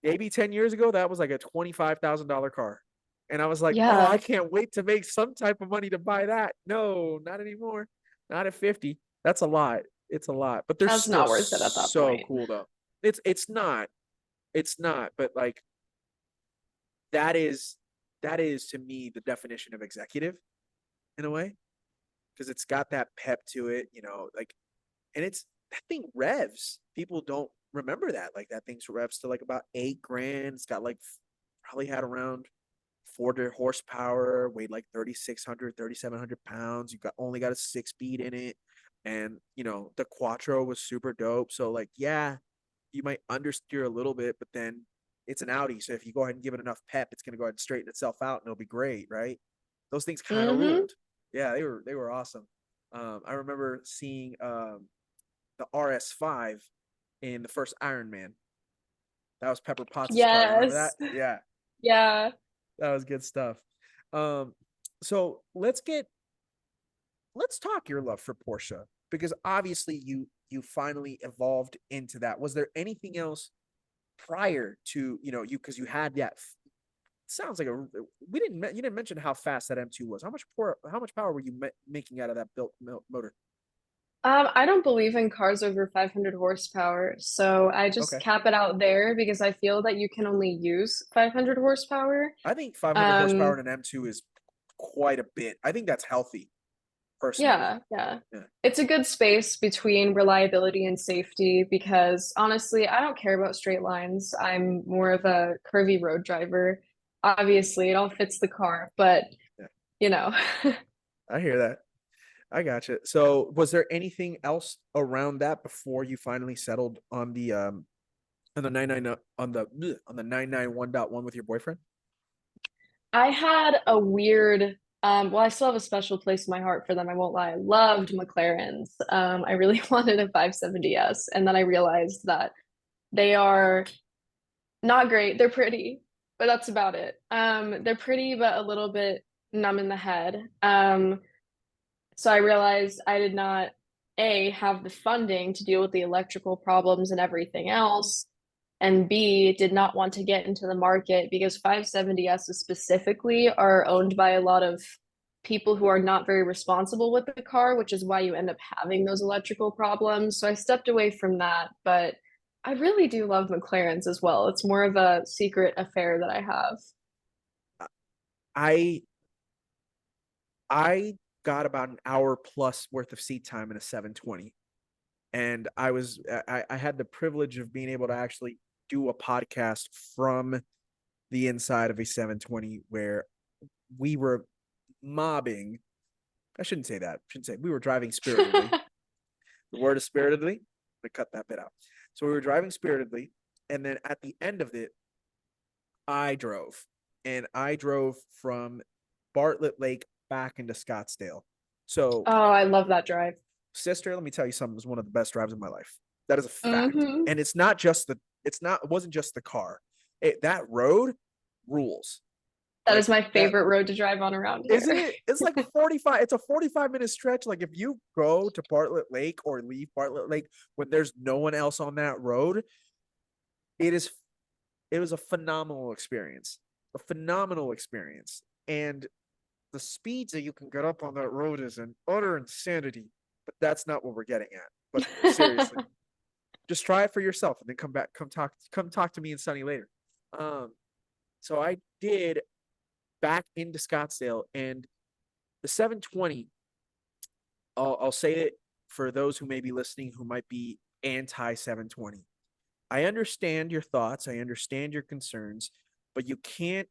maybe 10 years ago that was like a $25,000 car. And I was like, "Oh, I Yeah, can't wait to make some type of money to buy that." No, not anymore. Not at 50. That's a lot. It's a lot. But they're that's still not worth it at that so point. cool though. It's not. It's not, but like that is that is to me the definition of executive in a way because it's got that pep to it, you know, like and it's that thing revs. People don't remember that. Like that thing's revs to like about 8 grand. It's got like probably had around 4 horsepower, weighed like 3,600, 3,700 pounds. You got only got a 6 speed in it. And you know, the quattro was super dope. So like, yeah, you might understeer a little bit, but then it's an Audi. So if you go ahead and give it enough pep, it's gonna go ahead and straighten itself out and it'll be great, right? Those things kind of Mm-hmm. ruled. Yeah, they were awesome. I remember seeing the RS5 in the first Iron Man. That was Pepper Potts' car. Remember that? Yes. Yeah, Yeah. that was good stuff. Um, so let's talk your love for Porsche because obviously you finally evolved into that. Was there anything else prior to you because you had that? Sounds like you didn't mention how fast that M2 was. How much power were you making out of that built motor? I don't believe in cars over 500 horsepower, so I just Okay, cap it out there because I feel that you can only use 500 horsepower. I think 500 horsepower Um, in an M2 is quite a bit. I think that's healthy personally. yeah, yeah. Yeah. It's a good space between reliability and safety because honestly, I don't care about straight lines. I'm more of a curvy road driver. Obviously, it all fits the car, but Yeah, you know. I hear that. I gotcha. So, was there anything else around that before you finally settled on the 99 on the 991.1 with your boyfriend? I had a weird Well, I still have a special place in my heart for them. I won't lie. I loved McLarens. I really wanted a 570S, and then I realized that they are not great. They're pretty, but that's about it. They're pretty, but a little bit numb in the head. So I realized I did not, A, have the funding to deal with the electrical problems and everything else, and B, did not want to get into the market because 570s specifically are owned by a lot of people who are not very responsible with the car, which is why you end up having those electrical problems. So I stepped away from that, but I really do love McLarens as well. It's more of a secret affair that I have. I I got about an hour plus worth of seat time in a 720. And I had the privilege of being able to actually do a podcast from the inside of a 720 where we were mobbing. I shouldn't say that. I shouldn't say we were driving spiritedly. The word is spiritedly. To cut that bit out. So we were driving spiritedly, and then at the end of it, I drove, and I drove from Bartlett Lake back into Scottsdale. So, Oh, I love that drive. sister, let me tell you something. It was one of the best drives of my life. That is a fact, Hmm. and it's not just the. It's not. It wasn't just the car. That road rules. That is Like my that, favorite road to drive on around isn't here. it? It's like 45. It's a 45-minute stretch. Like if you go to Bartlett Lake or leave Bartlett Lake when there's no one else on that road, it is it was a phenomenal experience. A phenomenal experience. And the speeds that you can get up on that road is an utter insanity. But that's not what we're getting at. But seriously, just try it for yourself and then come back, come talk to me and Sunny later. Um, so I did back into Scottsdale, and the 720, I'll say it for those who may be listening who might be anti 720. I understand your thoughts, I understand your concerns, but you can't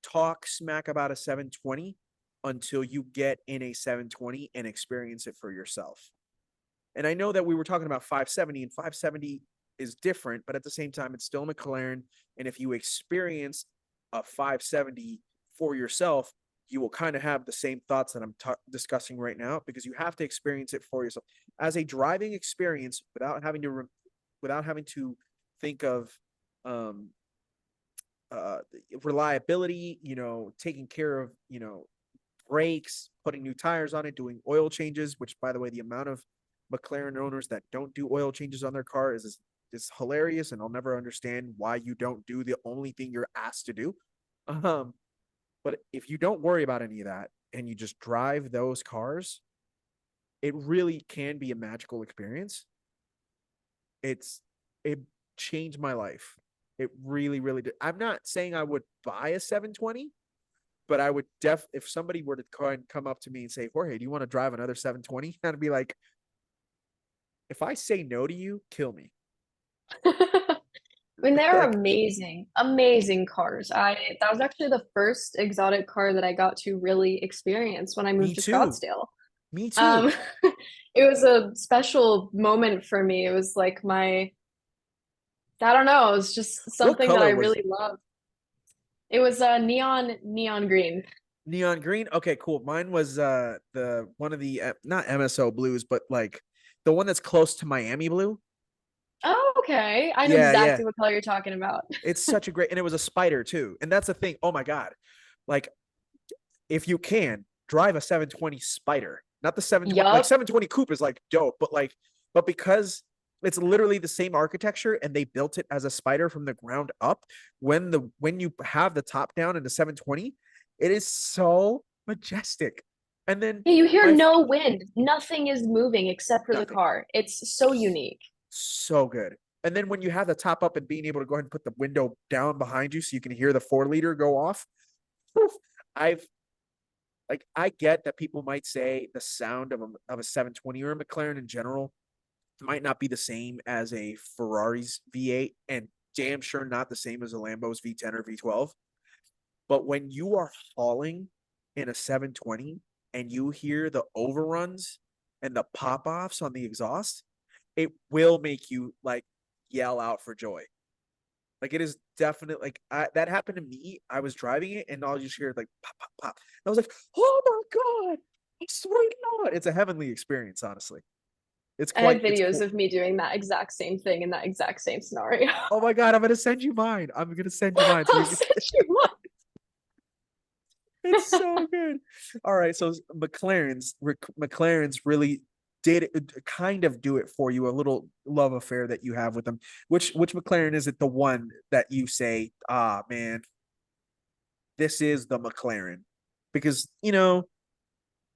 talk smack about a 720 until you get in a 720 and experience it for yourself. And I know that we were talking about 570, and 570 is different, but at the same time, it's still a McLaren. And if you experience a 570 for yourself, you will kind of have the same thoughts that I'm discussing right now, because you have to experience it for yourself as a driving experience without having to think of um, uh, reliability, taking care of, brakes, putting new tires on it, doing oil changes, which by the way, the amount of McLaren owners that don't do oil changes on their car is hilarious. And I'll never understand why you don't do the only thing you're asked to do. Um, but if you don't worry about any of that and you just drive those cars, it really can be a magical experience. It changed my life. It really, really did. I'm not saying I would buy a 720, but I would if somebody were to come up to me and say, Jorge, do you want to drive another 720? I'd be like, if I say no to you, kill me. I mean, they're Like, amazing, amazing cars. I That was actually the first exotic car that I got to really experience when I me moved to too. Scottsdale. Me Um, too. it was a special moment for me. It was like I don't know, it was just What something that I color was really loved. It was neon green. neon green? Okay, cool. Mine was the one of the not MSO blues, but like the one that's close to Miami blue. Oh, okay. I know Yeah, yeah. exactly what color you're talking about. It's such a great, and it was a spider too. And that's the thing. Oh my God. Like if you can drive a 720 spider, not the 720, like Yup. 720 coupe is like dope, but because it's literally the same architecture and they built it as a spider from the ground up, when you have the top down in the 720, it is so majestic. And then Yeah, you hear my no wind. Nothing is moving except for the nothing, car. It's so unique. so good. And then when you have the top up and being able to go ahead and put the window down behind you so you can hear the 4 liter go off, I've like I get that people might say the sound of a 720 or a McLaren in general might not be the same as a Ferrari's V8, and damn sure not the same as a Lambo's V10 or V12. But when you are hauling in a 720 and you hear the overruns and the pop offs on the exhaust, it will make you like yell out for joy. Like it is definitely like that happened to me. I was driving it and I'll just hear like pop, pop, pop. And I was like, oh my God, I swear to God. It's a heavenly experience, honestly. I have It's videos cool. of me doing that exact same thing in that exact same scenario. Oh my God, I'm gonna send you mine. I'm gonna send you mine so I'll you can send you one. it's so good. All right, so McLaren's really did kind of do it for you, a little love affair that you have with them. Which McLaren is it the one that you say, ah man, this is the McLaren? Because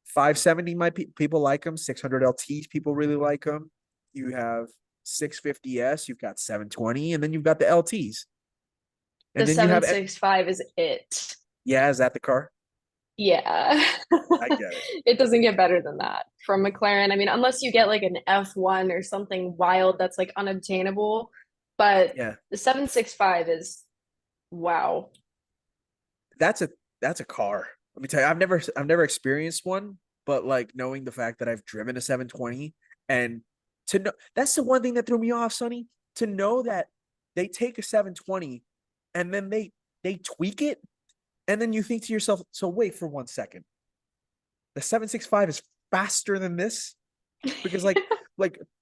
570 people like them, 600 LTs people really like them. You have 650S, you've got 720, and then you've got the LTs. The And then you have 765 is it. yeah, is that the car? Yeah. I get it. It doesn't get better than that from McLaren. I mean, unless you get like an F1 or something wild that's like unobtainable, but Yeah. the 765 is wow. That's a car. Let me tell you, I've never experienced one, but like knowing the fact that I've driven a 720 and to know that's the one thing that threw me off, Sonny. To know that they take a 720 and then they tweak it, and then you think to yourself, so wait for 1 second. The 765 is faster than this? Because like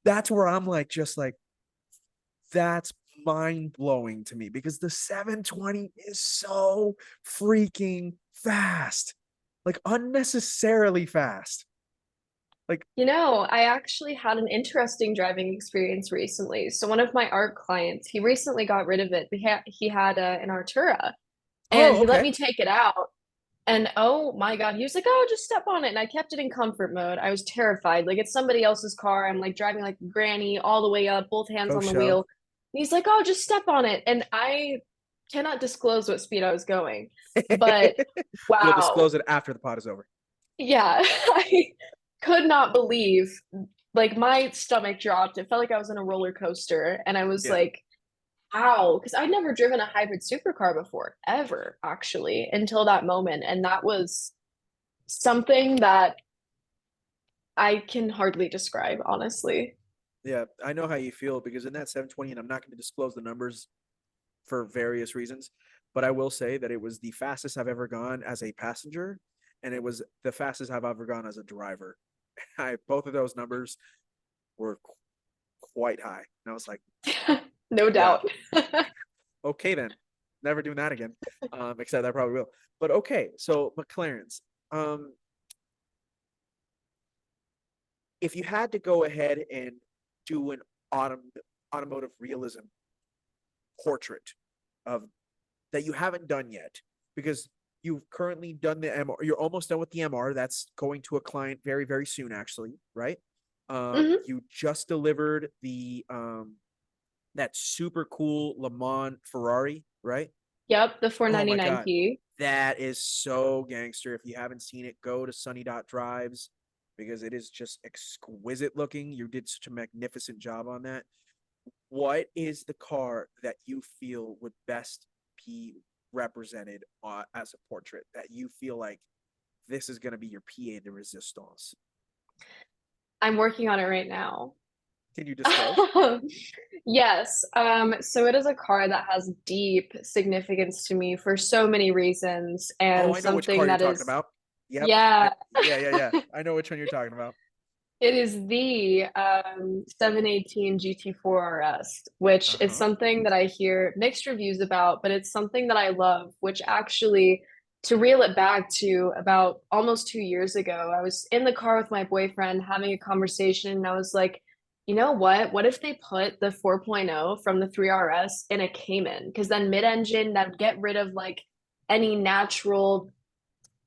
that's where I'm like just like that's mind blowing to me because the 720 is so freaking fast, like unnecessarily fast. Like, I actually had an interesting driving experience recently. So one of my art clients, he recently got rid of it. He had an Artura, and oh, he let okay. me take it out. And oh my God, he was like, "Oh, just step on it." And I kept it in comfort mode. I was terrified. Like it's somebody else's car. I'm like driving like granny all the way up, both hands Go on the show. wheel. And he's like, "Oh, just step on it." And I cannot disclose what speed I was going, but You'll wow. disclose it after the pod is over. Yeah, I could not believe like my stomach dropped. It felt like I was in a roller coaster and I was Yeah. like, "Ow," because I'd never driven a hybrid supercar before, ever, actually, until that moment. And that was something that I can hardly describe, honestly. Yeah, I know how you feel because in that 720, and I'm not going to disclose the numbers for various reasons, but I will say that it was the fastest I've ever gone as a passenger, and it was the fastest I've ever gone as a driver. I both of those numbers were quite high, and I was like, No wow, doubt. okay then, never doing that again. Except I probably will. But okay, so McLaren's. Um, if you had to go ahead and do an autom- automotive realism portrait of that you haven't done yet, because you've currently done the MR, you're almost done with the MR. That's going to a client very, very soon, actually, right? Hmm. You just delivered the that super cool Le Mans Ferrari, right? Yep, the Oh my God. 499p. That is so gangster. If you haven't seen it, go to Sunny Drives because it is just exquisite looking. You did such a magnificent job on that. What is the car that you feel would best be represented as a portrait that you feel like this is going to be your PA de resistance? I'm working on it right now. Can you disclose? Yes. So it is a car that has deep significance to me for so many reasons, Oh, and I know which something car you're that talking is, about. Yep. yeah, Yeah. I know which one you're talking about. it is the 718 GT4 RS, which is Uh-huh. something that I hear mixed reviews about, but it's something that I love, which actually, to reel it back to about almost 2 years ago, I was in the car with my boyfriend having a conversation, and I was like, you know what? What if they put the 4.0 from the 3RS in a Cayman? Because then mid-engine, that would get rid of like any natural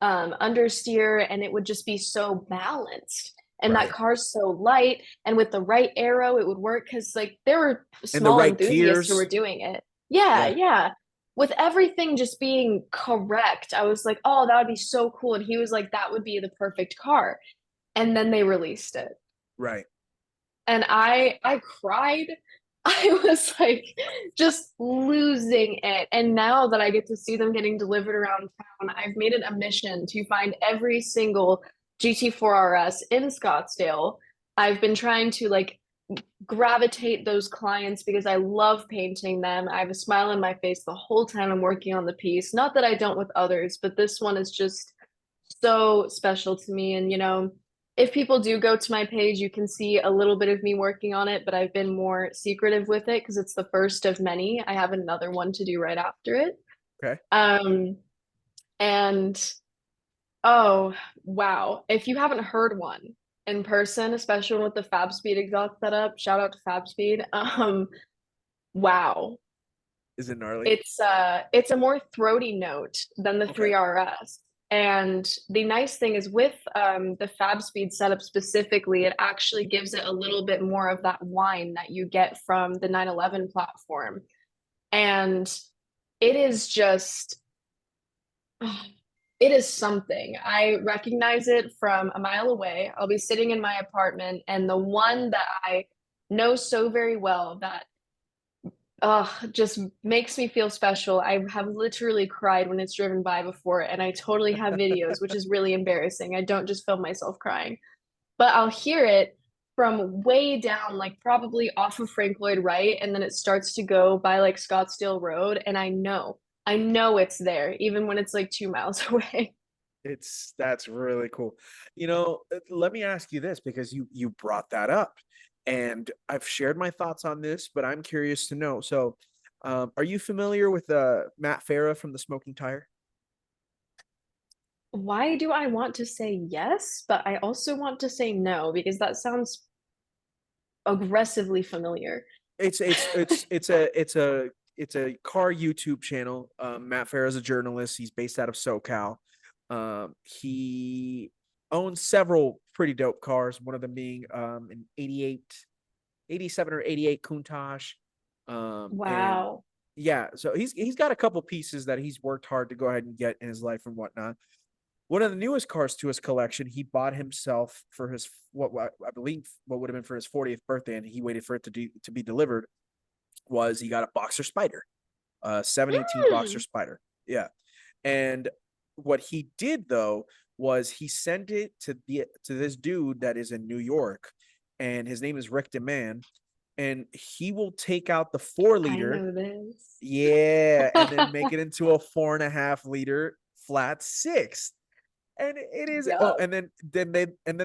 understeer, and it would just be so balanced. And that Right. car's so light, and with the right arrow, it would work because like there were And the small right enthusiasts who were gears. doing it. Yeah, Yeah. yeah. With everything just being correct, I was like, oh, that would be so cool. And he was like, that would be the perfect car. And then they released it. Right. And I cried. I was like just losing it. And now that I get to see them getting delivered around town, I've made it a mission to find every single GT4 RS in Scottsdale. I've been trying to like gravitate those clients because I love painting them. I have a smile on my face the whole time I'm working on the piece. Not that I don't with others, but this one is just so special to me. And, if people do go to my page, you can see a little bit of me working on it, but I've been more secretive with it because it's the first of many. I have another one to do right after it. Okay. Um, and oh, wow. If you haven't heard one in person, especially one with the Fab Speed exhaust setup, shout out to Fab Speed. Wow. Is it gnarly? It's a more throaty note than the Okay. 3RS. And the nice thing is with the Fab Speed setup specifically, it actually gives it a little bit more of that whine that you get from the 911 platform. And it is just it is something. I recognize it from a mile away. I'll be sitting in my apartment, and the one that I know so very well that just makes me feel special. I have literally cried when it's driven by before, and I totally have videos, which is really embarrassing. I don't just film myself crying, but I'll hear it from way down, like probably off of Frank Lloyd Wright, and then it starts to go by like Scottsdale Road, and I know it's there, even when it's like 2 miles away. That's really cool. Let me ask you this because you brought that up, and I've shared my thoughts on this, but I'm curious to know. So, are you familiar with Matt Farah from the Smoking Tire? Why do I want to say yes, but I also want to say no because that sounds aggressively familiar. It's a car YouTube channel. Matt Farah is a journalist. He's based out of SoCal. He owns several pretty dope cars. One of them being an 87 or 88 Countach. And Wow. yeah, so he's got a couple pieces that he's worked hard to go ahead and get in his life and whatnot. One of the newest cars to his collection, he bought himself for his what I believe what would have been for his 40th birthday, and he waited for it to be delivered. Was he got a Boxer Spider, 718 Boxer Hmm. Spider? Yeah, and what he did though was he sent it to this dude that is in New York, and his name is Rick Deman, and he will take out the four I liter, know this. yeah, and then make it into a 4.5 liter flat six. And it is Yup. and then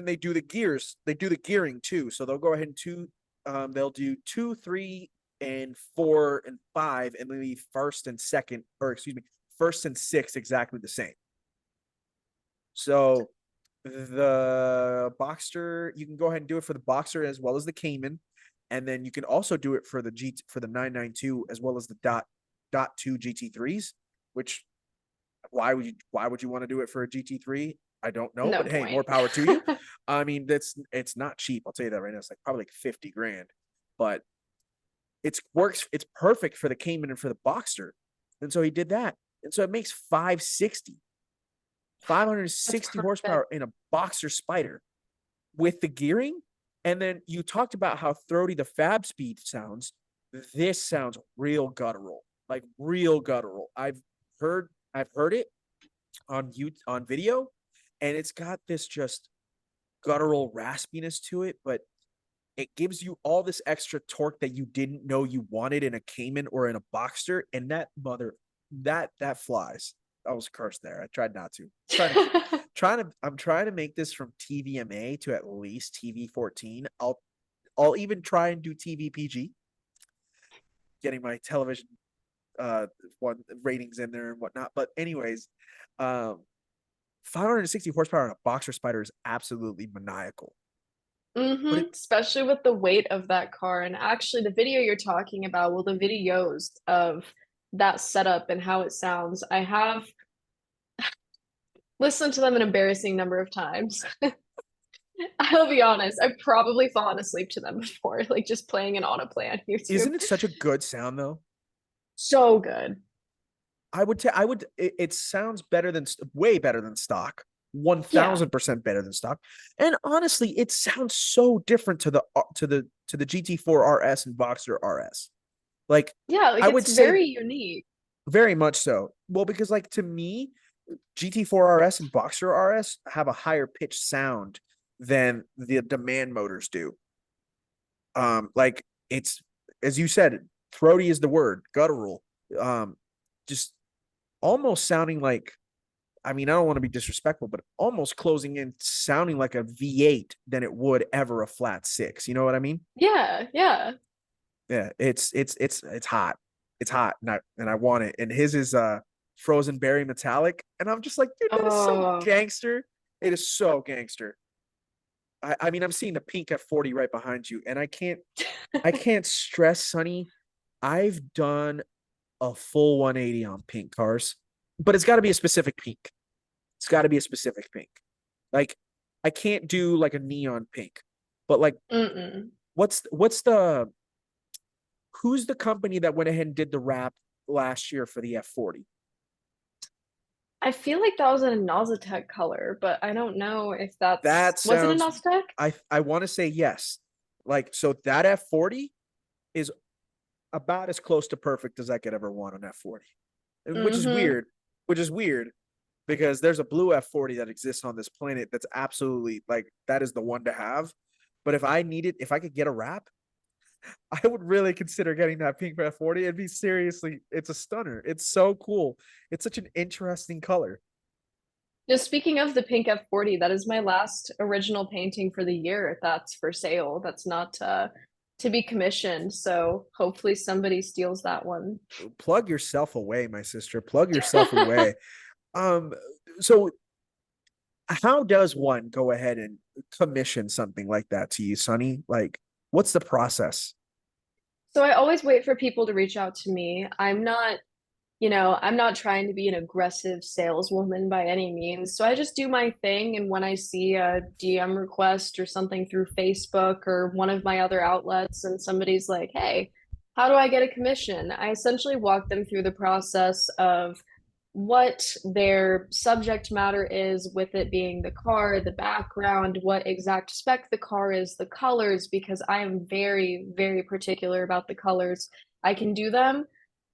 they do the gears. They do the gearing too. So they'll go ahead and they'll do 2, 3, and 4 and 5, and then leave first and second, or excuse me, first and sixth exactly the same. So the Boxster, you can go ahead and do it for the Boxer as well as the Cayman, and then you can also do it for the 992 as well as the dot two GT3s, which why would you want to do it for a GT3? I don't know, No but hey, more point. power to you. I mean, it's not cheap. I'll tell you that right now. It's like probably like 50 grand, but it's perfect for the Cayman and for the Boxster. And so he did that. And so it makes 560 That's horsepower perfect. in a Boxer Spider with the gearing. And then you talked about how throaty the Fab Speed sounds. This sounds real guttural, like real guttural. I've heard it on video, and it's got this just guttural raspiness to it, but it gives you all this extra torque that you didn't know you wanted in a Cayman or in a Boxster, and that flies. I was cursed there. I tried not to. I'm trying to make this from TVMA to at least TV 14. I'll even try and do TVPG, getting my television one ratings in there and whatnot. But anyways, um 560 horsepower on a Boxer Spider is absolutely maniacal. But Especially with the weight of that car. And actually, the video you're talking about, well, the videos of that setup and how it sounds, I have listened to them an embarrassing number of times. I'll be honest, I've probably fallen asleep to them before, like just playing an autoplay on YouTube. isn't it such a good sound though? So good. It sounds better than way better than stock. Yeah. 1000% better than stock. And honestly, it sounds so different to the GT4 RS and Boxer RS. Like Yeah, like I it's would say very unique. very much so. Well, because like to me, GT4 RS and Boxer RS have a higher pitch sound than the demand motors do. Like it's, as you said, throaty is the word, guttural. Um, just almost sounding like, I mean, I don't want to be disrespectful, but almost closing in, sounding like a V8 than it would ever a flat six. You know what I mean? Yeah, yeah. Yeah, it's hot. It's hot, and I want it. And his is frozen berry metallic, and I'm just like, dude, that is so Oh, gangster. It is so gangster. I mean, I'm seeing the pink F40 right behind you, and I can't stress, Sonny. I've done a full 180 on pink cars, but it's got to be a specific pink. It's got to be a specific pink. Like I can't do like a neon pink, but like mm-mm. what's the who's the company that went ahead and did the wrap last year for the F40? I feel like that was a Nauzitech color, but I don't know if That was it a sounds, Nauzitech? I want to say yes. Like so that F40 is about as close to perfect as I could ever want on F40. Which is Mm-hmm. weird, which is weird because there's a blue F40 that exists on this planet that's absolutely like that is the one to have. But if I could get a wrap, I would really consider getting that pink F40. It'd be seriously, it's a stunner. It's so cool. It's such an interesting color. Just speaking of the pink F40, that is my last original painting for the year. That's for sale. That's not to be commissioned. So hopefully somebody steals that one. Plug yourself away, my sister. Plug yourself away. Um, so how does one go ahead and commission something like that to you, Sonny? Like, what's the process? So I always wait for people to reach out to me. I'm not trying to be an aggressive saleswoman by any means. So I just do my thing. And when I see a DM request or something through Facebook or one of my other outlets, and somebody's like, hey, how do I get a commission? I essentially walk them through the process of what their subject matter is, with it being the car, the background, what exact spec the car is, the colors, because I am very, very particular about the colors. I can do them,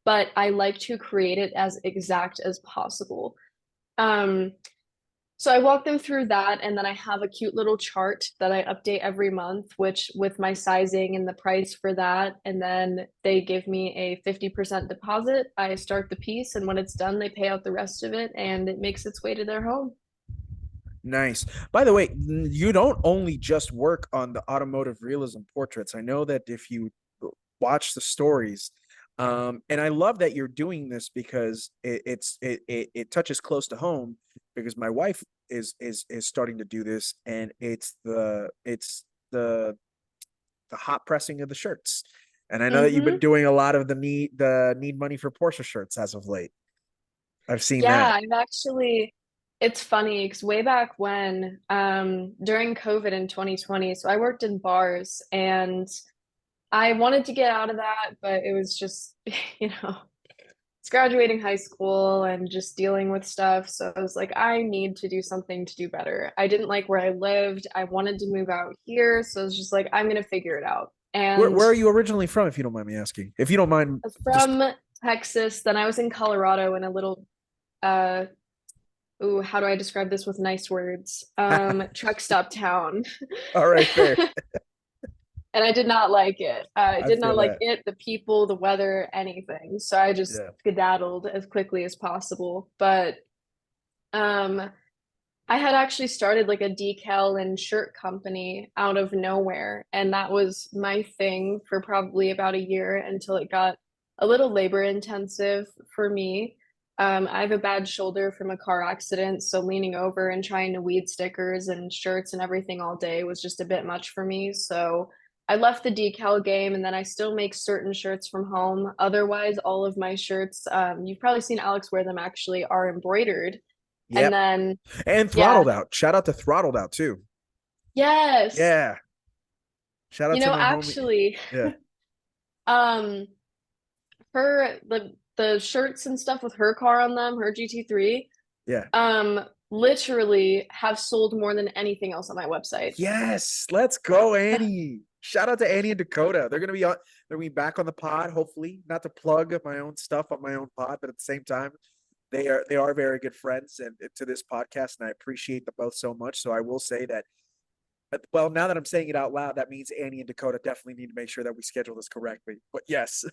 but I like to create it as exact as possible. Um, so I walk them through that, and then I have a cute little chart that I update every month, which with my sizing and the price for that. And then they give me a 50% deposit. I start the piece, and when it's done, they pay out the rest of it, and it makes its way to their home. Nice. By the way, you don't only just work on the automotive realism portraits. I know that if you watch the stories, and I love that you're doing this because it touches close to home because my wife is starting to do this, and it's the hot pressing of the shirts. And I know that you've been Mm-hmm. doing a lot of the need money for Porsche shirts as of late. I've seen Yeah, that. I've actually, it's funny because way back when, during COVID in 2020, so I worked in bars and I wanted to get out of that, but it was just, you know, it's graduating high school and just dealing with stuff. So I was like, I need to do something to do better. I didn't like where I lived. I wanted to move out here. So I was just like, I'm gonna figure it out. Where And where are you originally from, if you don't mind me asking? If you don't mind, just from Texas, then I was in Colorado in a little uh ooh, how do I describe this with nice words? Truck stop town. all right, fair. And I did not like it. I I did not feel like that. it, the people, the weather, anything. So I just Yeah. skedaddled as quickly as possible. But um, I had actually started like a decal and shirt company out of nowhere, and that was my thing for probably about a year until it got a little labor intensive for me. I have a bad shoulder from a car accident, so leaning over and trying to weed stickers and shirts and everything all day was just a bit much for me. So I left the decal game, and then I still make certain shirts from home. Otherwise, all of my shirts, you've probably seen Alex wear them actually, are embroidered. And Yep. then And yeah. Throttled Out. Shout out to Throttled Out too. Yes. Yeah. Shout out to my homie. Actually, Yeah. um, the shirts and stuff with her car on them, her GT3, Yeah. literally have sold more than anything else on my website. Yes. Let's go, Annie. Shout out to Annie and Dakota. They're gonna be back on the pod, hopefully. Not to plug my own stuff on my own pod, but at the same time, they are very good friends and to this podcast, and I appreciate them both so much. So I will say that Well, now that I'm saying it out loud, that means Annie and Dakota definitely need to make sure that we schedule this correctly. But yes,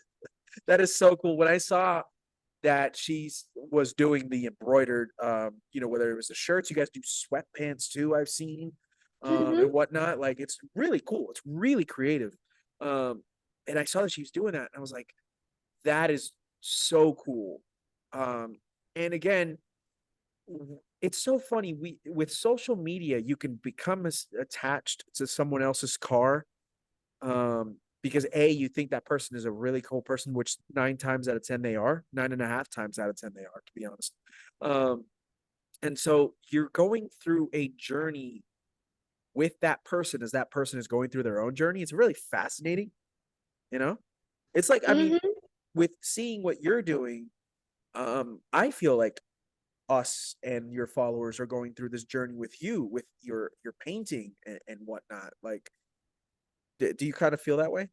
that is so cool. When I saw that she was doing the embroidered, whether it was the shirts, you guys do sweatpants too, I've seen, Hmm. and whatnot. Like it's really cool. It's really creative. Um, and I saw that she was doing that, and I was like, that is so cool. Um, and again, it's so funny. We with social media, you can become attached to someone else's car, because A, you think that person is a really cool person, which 9 times out of 10 they are, 9.5 times out of 10 they are, to be honest. Um, and so you're going through a journey with that person as that person is going through their own journey. It's really fascinating, you know? It's like, I mean, Hmm. with seeing what you're doing, I feel like us and your followers are going through this journey with you, with your painting and whatnot. Like, do you kind of feel that way?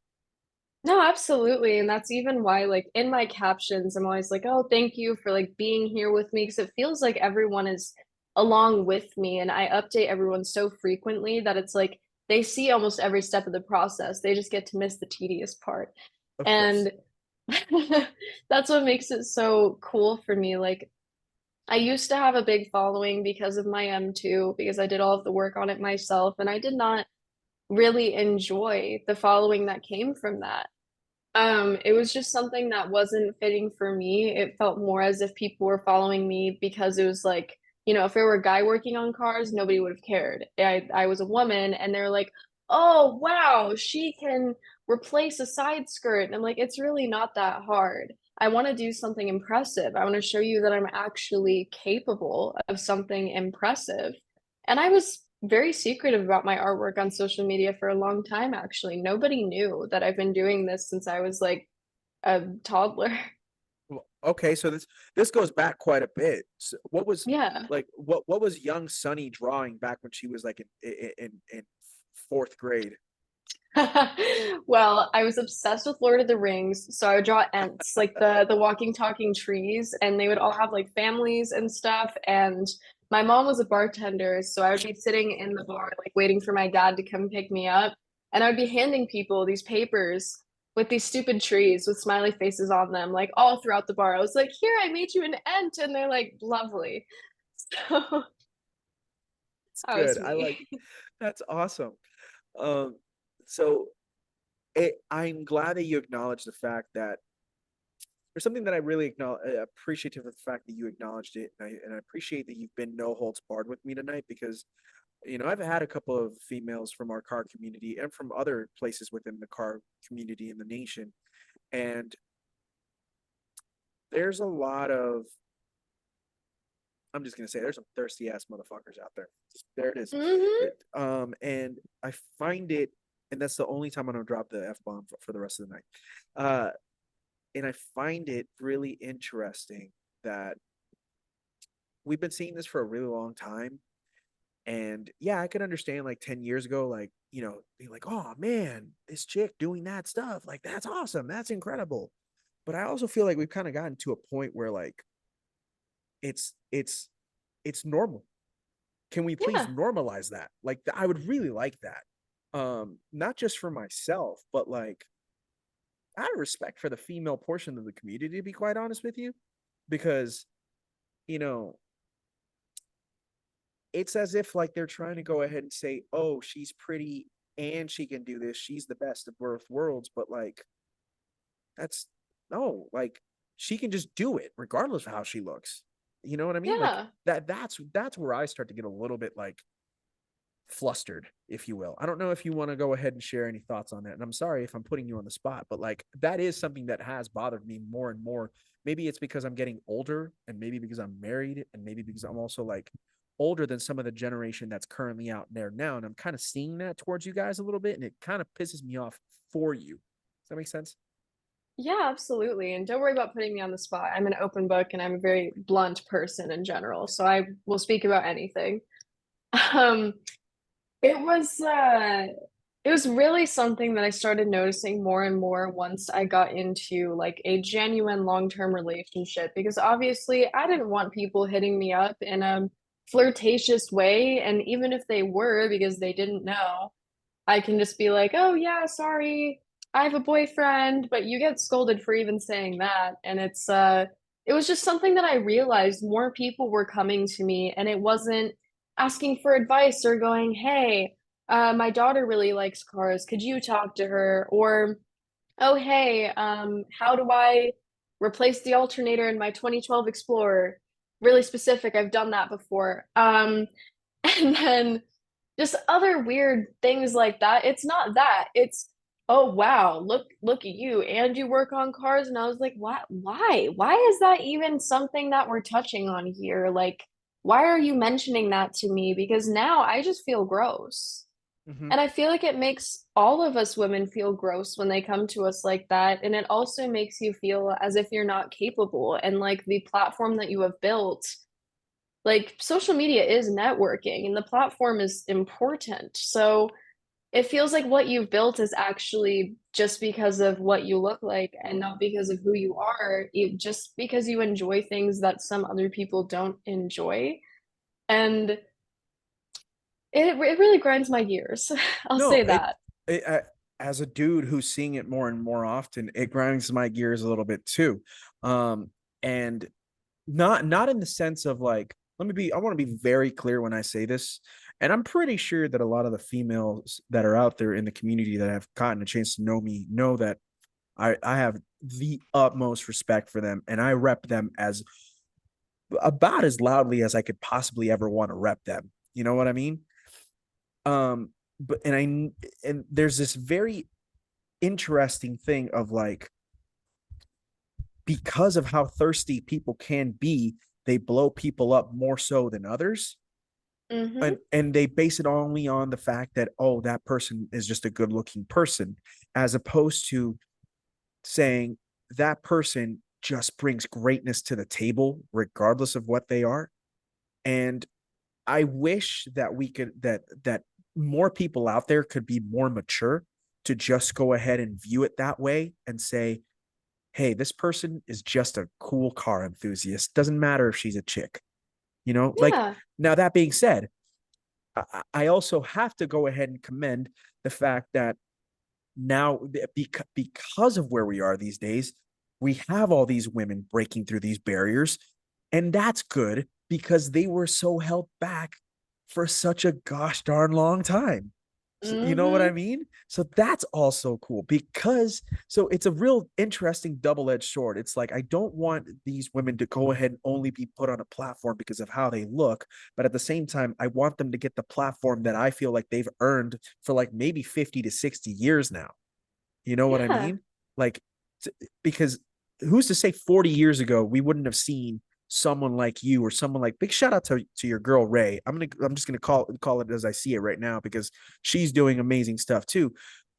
No, absolutely. And that's even why, like, in my captions, I'm always like, oh, thank you for like being here with me. Because it feels like everyone is along with me. And I update everyone so frequently that it's like they see almost every step of the process. They just get to miss the tedious part. Of course. And that's what makes it so cool for me. Like, I used to have a big following because of my M2, because I did all of the work on it myself. And I did not really enjoy the following that came from that. It was just something that wasn't fitting for me. It felt more as if people were following me because it was like, if there were a guy working on cars, nobody would have cared. I was a woman and they're like, oh, wow, she can replace a side skirt. And I'm like, it's really not that hard. I want to do something impressive. I want to show you that I'm actually capable of something impressive. And I was very secretive about my artwork on social media for a long time, actually. Nobody knew that I've been doing this since I was like a toddler. Well, okay, so this goes back quite a bit. So what was Yeah. like what was young Sunny drawing back when she was like in fourth grade? Well, I was obsessed with Lord of the Rings, so I would draw Ents, like the walking, talking trees, and they would all have like families and stuff. And my mom was a bartender, so I would be sitting in the bar, like waiting for my dad to come pick me up, and I would be handing people these papers with these stupid trees with smiley faces on them, like all throughout the bar. I was like, "Here, I made you an Ent," and they're like, "Lovely." So It's that was good. I me. like that's awesome. Um, so I'm glad that you acknowledge the fact that there's something that I really appreciative of the fact that you acknowledged it, and I appreciate that you've been no holds barred with me tonight because I've had a couple of females from our car community and from other places within the car community in the nation, and there's a lot of I'm just gonna say there's some thirsty ass motherfuckers out there. There it is. Hmm. And I find it, and that's the only time I'm gonna drop the F bomb for the rest of the night. Uh, and I find it really interesting that we've been seeing this for a really long time. And yeah, I could understand like 10 years ago, like, being like, oh man, this chick doing that stuff, like that's awesome. That's incredible. But I also feel like we've kind of gotten to a point where like it's it's it's normal. Can we please Yeah. normalize that? Like I would really like that. Not just for myself, but like out of respect for the female portion of the community, to be quite honest with you, because you know, it's as if like they're trying to go ahead and say, "Oh, she's pretty and she can do this. She's the best of both worlds." But like, that's no, like she can just do it regardless of how she looks. You know what I mean? Like Yeah. that's where I start to get a little bit like flustered, if you will. I don't know if you want to go ahead and share any thoughts on that. And I'm sorry if I'm putting you on the spot, but like that is something that has bothered me more and more. Maybe it's because I'm getting older, and maybe because I'm married, and maybe because I'm also like older than some of the generation that's currently out there now. And I'm kind of seeing that towards you guys a little bit, and it kind of pisses me off for you. Does that make sense? Yeah, absolutely. And don't worry about putting me on the spot. I'm an open book and I'm a very blunt person in general, so I will speak about anything. Um, it was it was really something that I started noticing more and more once I got into like a genuine long-term relationship, because obviously I didn't want people hitting me up in a flirtatious way. And even if they were because they didn't know, I can just be like, oh, yeah, sorry, I have a boyfriend, but you get scolded for even saying that. And it was just something that I realized more people were coming to me, and it wasn't asking for advice or going, hey, my daughter really likes cars. Could you talk to her? Or, oh, hey, how do I replace the alternator in my 2012 Explorer? Really specific. I've done that before. And then just other weird things like that. It's not that. It's, oh wow, look at you and you work on cars. And I was like, what? Why? Why is that even something that we're touching on here? Like, why are you mentioning that to me? Because now I just feel gross. Mhm. And I feel like it makes all of us women feel gross when they come to us like that. And it also makes you feel as if you're not capable. And like the platform that you have built, like social media is networking and the platform is important. So it feels like what you've built is actually just because of what you look like and not because of who you are, just because you enjoy things that some other people don't enjoy. And it really grinds my gears. I'll No, say that. as a dude who's seeing it more and more often, it grinds my gears a little bit too. And not in the sense of like, I want to be very clear when I say this. And I'm pretty sure that a lot of the females that are out there in the community that have gotten a chance to know me know that I have the utmost respect for them, and I rep them as about as loudly as I could possibly ever want to rep them. You know what I mean? Um, but and there's this very interesting thing of like, because of how thirsty people can be, they blow people up more so than others. Mm-hmm. And they base it only on the fact that, oh, that person is just a good looking person, as opposed to saying that person just brings greatness to the table regardless of what they are. And I wish that we could that more people out there could be more mature to just go ahead and view it that way and say, hey, this person is just a cool car enthusiast. Doesn't matter if she's a chick, you know? Like, Yeah. now that being said, I also have to go ahead and commend the fact that now, because of where we are these days, we have all these women breaking through these barriers. And that's good because they were so held back for such a gosh darn long time. So, you know what I Mm-hmm. mean? So that's also cool because so it's a real interesting double-edged sword. It's like I don't want these women to go ahead and only be put on a platform because of how they look, but at the same time, I want them to get the platform that I feel like they've earned for like maybe 50 to 60 years now. You know what I Yeah. mean? Like, because who's to say 40 years ago we wouldn't have seen someone like you or someone like, big shout out to your girl Ray. I'm just gonna call it as I see it right now because she's doing amazing stuff too.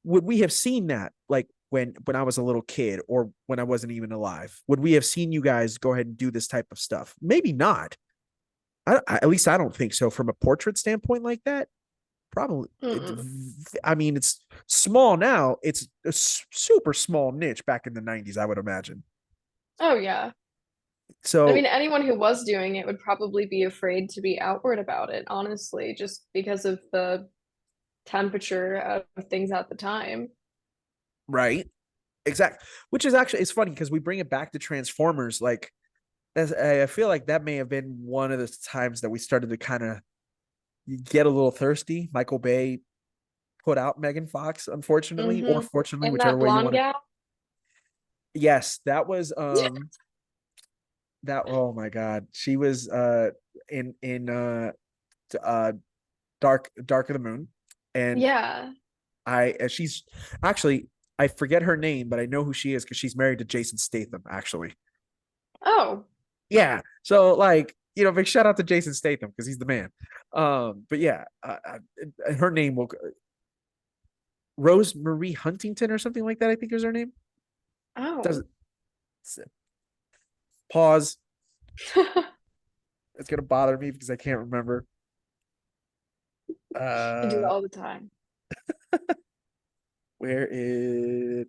Would we have seen that like when I was a little kid or when I wasn't even alive? Would we have seen you guys go ahead and do this type of stuff? Maybe not. At least I don't think so. From a portrait standpoint like that, probably Mm-mm. I mean, it's small now. It's a super small niche back in the 90s, I would imagine. Oh yeah. I mean, So anyone who was doing it would probably be afraid to be outward about it, honestly, just because of the temperature of things at the time. right, exactly. Which is actually, it's funny because we bring it back to Transformers. Like, I feel like that may have been one of the times that we started to kind of get a little thirsty. Michael Bay put out Megan Fox, unfortunately, or Mm-hmm. fortunately, And whichever that way you blonde want to. gal? Yes, that was that, oh my god, she was in uh Dark of the Moon, and Yeah. she's actually, I forget her name, but I know who she is because she's married to Jason Statham. Actually, Oh. yeah. So like, big shout out to Jason Statham because he's the man. But yeah, her name will Rose Marie Huntington or something like that. I think is her name. Oh. Doesn't pause. It's gonna bother me because I can't remember. I do it Uh, all the time. where is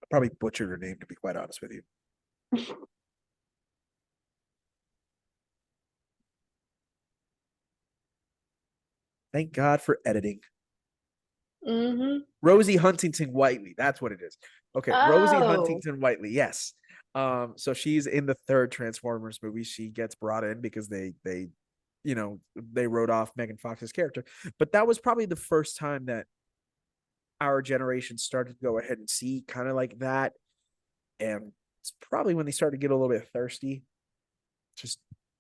probably butchered her name, to be quite honest with you. Thank God for editing. Mm-hmm. Rosie Huntington Whiteley. That's what it is. Okay, Rosie Oh, Huntington Whiteley. Yes. So she's in the third Transformers movie. She gets brought in because they wrote off Megan Fox's character. But that was probably the first time that our generation started to go ahead and see kind of like that. And it's probably when they started to get a little bit thirsty, just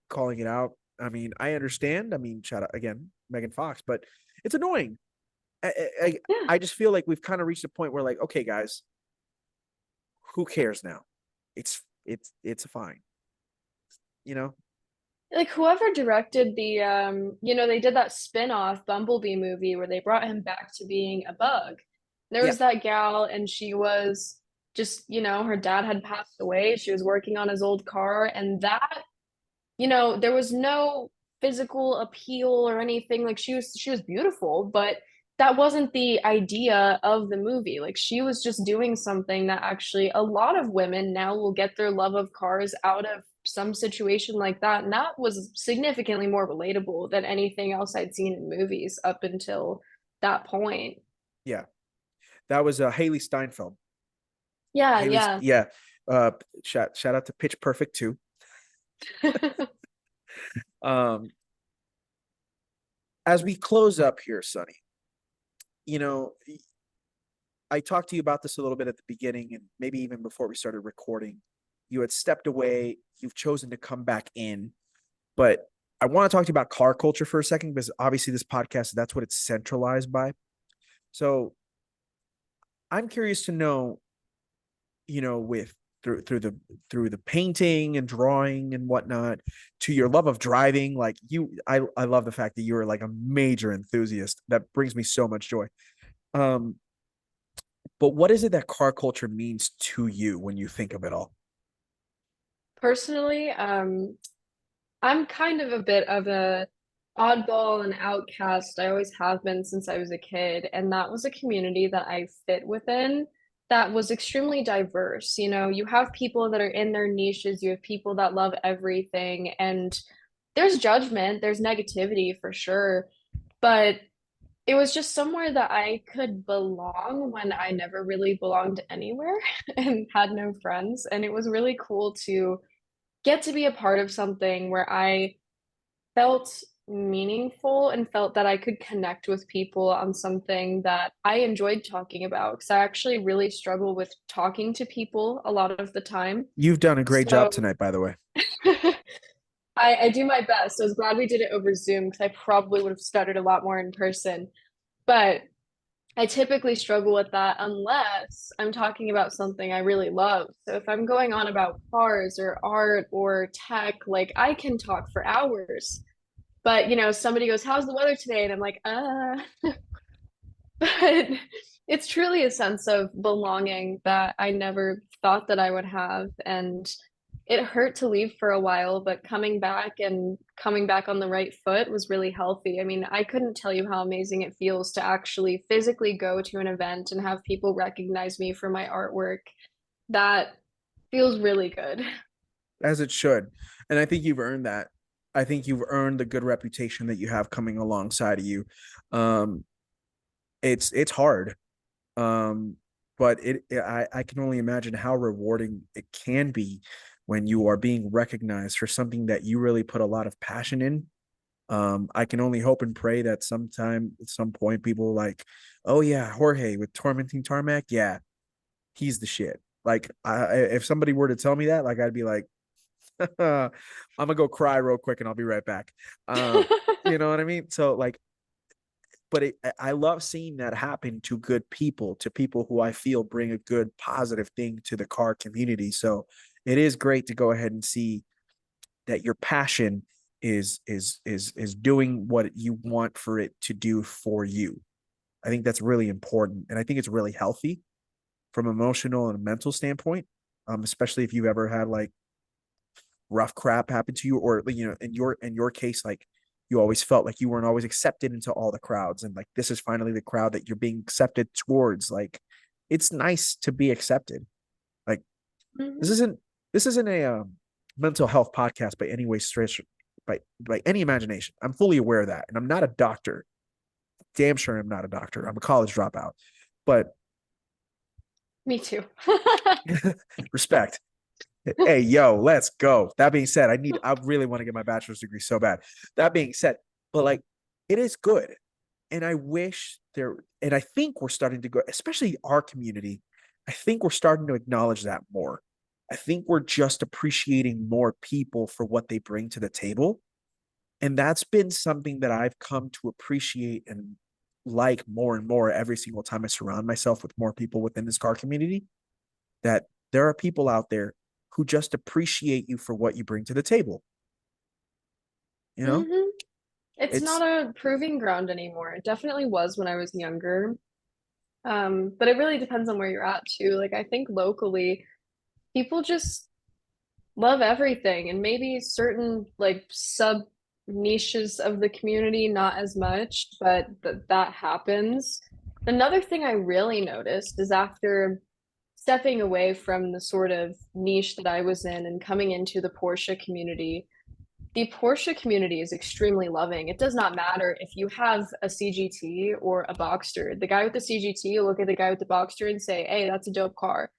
calling it out. I mean, I understand. I mean, shout out again, Megan Fox, but it's annoying. I, I, yeah. I just feel like we've kind of reached a point where, like, okay, guys, who cares now? It's fine, you know. Like whoever directed the they did that spin-off Bumblebee movie where they brought him back to being a bug. There Yeah, was that gal and she was just, her dad had passed away. She was working on his old car and that, there was no physical appeal or anything. Like she was beautiful, but that wasn't the idea of the movie. Like she was just doing something that actually a lot of women now will get their love of cars out of some situation like that. And that was significantly more relatable than anything else I'd seen in movies up until that point. yeah. That was Haley Steinfeld. Yeah, Haley's, yeah. yeah. Shout out to Pitch Perfect too. Um, as we close up here, Sonny, you know, I talked to you about this a little bit at the beginning and maybe even before we started recording. You had stepped away, you've chosen to come back in, but I want to talk to you about car culture for a second because obviously this podcast, that's what it's centralized by. So I'm curious to know, with through the painting and drawing and whatnot to your love of driving, like I love the fact that you're like a major enthusiast. That brings me so much joy. Um, but what is it that car culture means to you when you think of it all? Personally, I'm kind of a bit of a oddball and outcast. I always have been since I was a kid, and that was a community that I fit within that was extremely diverse. You have people that are in their niches, you have people that love everything, and there's judgment, there's negativity for sure, but it was just somewhere that I could belong when I never really belonged anywhere and had no friends. And it was really cool to get to be a part of something where I felt meaningful and felt that I could connect with people on something that I enjoyed talking about. Because I actually really struggle with talking to people a lot of the time. You've done a great job So tonight, by the way. I do my best. I was glad we did it over Zoom because I probably would have stuttered a lot more in person. But I typically struggle with that unless I'm talking about something I really love. So if I'm going on about cars or art or tech, like I can talk for hours. But somebody goes, "How's the weather today?" And I'm like, but it's truly a sense of belonging that I never thought that I would have. And it hurt to leave for a while, but coming back on the right foot was really healthy. I mean, I couldn't tell you how amazing it feels to actually physically go to an event and have people recognize me for my artwork. That feels really good. As it should. And I think you've earned that. I think you've earned the good reputation that you have coming alongside of you. Um, it's hard. But I can only imagine how rewarding it can be when you are being recognized for something that you really put a lot of passion in. I can only hope and pray that sometime at some point people like, oh yeah, Jorge with tormenting tarmac, yeah, he's the shit. Like if somebody were to tell me that, like I'd be like, I'm gonna go cry real quick and I'll be right back. You know what I mean? So like, but I love seeing that happen to good people, to people who I feel bring a good positive thing to the car community. So it is great to go ahead and see that your passion is doing what you want for it to do for you. I think that's really important, and I think it's really healthy from emotional and mental standpoint. Especially if you've ever had like rough crap happen to you, or in your case, like you always felt like you weren't always accepted into all the crowds, and like this is finally the crowd that you're being accepted towards. Like it's nice to be accepted. This Mhm. isn't this isn't a mental health podcast by any way stretch, by any imagination. I'm fully aware of that, and I'm not a doctor. Damn sure I'm not a doctor. I'm a college dropout, but Me too. respect. Hey, yo, let's go. That being said, I really want to get my bachelor's degree so bad. That being said, but like, it is good. And I wish there, and I think we're starting to go, especially our community. I think we're starting to acknowledge that more. I think we're just appreciating more people for what they bring to the table. And that's been something that I've come to appreciate and like more and more every single time I surround myself with more people within this car community. That there are people out there who just appreciate you for what you bring to the table. You know, hmm It's not it's a proving ground anymore. It definitely was when I was younger. But it really depends on where you're at too. Like I think locally, people just love everything and maybe certain like sub niches of the community not as much, but that happens. Another thing I really noticed is after stepping away from the sort of niche that I was in and coming into the Porsche community is extremely loving. It does not matter if you have a CGT or a Boxster. The guy with the CGT will look at the guy with the Boxster and say, "Hey, that's a dope car."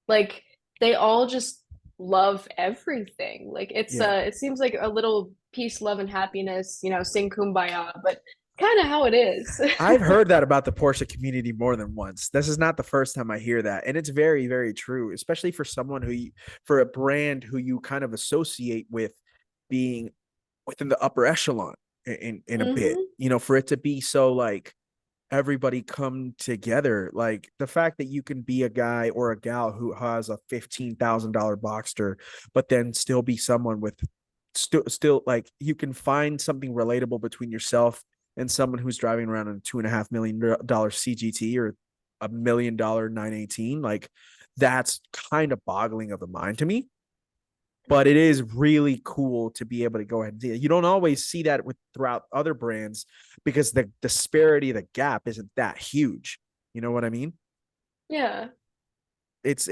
Like they all just love everything. Like yeah. it seems like a little peace, love, and happiness, sing kumbaya, but kind of how it is. I've heard that about the Porsche community more than once. This is not the first time I hear that. And it's very, very true, especially for someone for a brand who you kind of associate with being within the upper echelon in a bit, hmm for it to be so like everybody come together. Like the fact that you can be a guy or a gal who has a $15,000 Boxster, but then still be someone with still like you can find something relatable between yourself and someone who's driving around in a $2.5 million CGT or $1 million 918. Like that's kind of boggling of the mind to me. But it is really cool to be able to go ahead and do it. You don't always see that with throughout other brands because the disparity, the gap isn't that huge. You know what I mean? Yeah. It's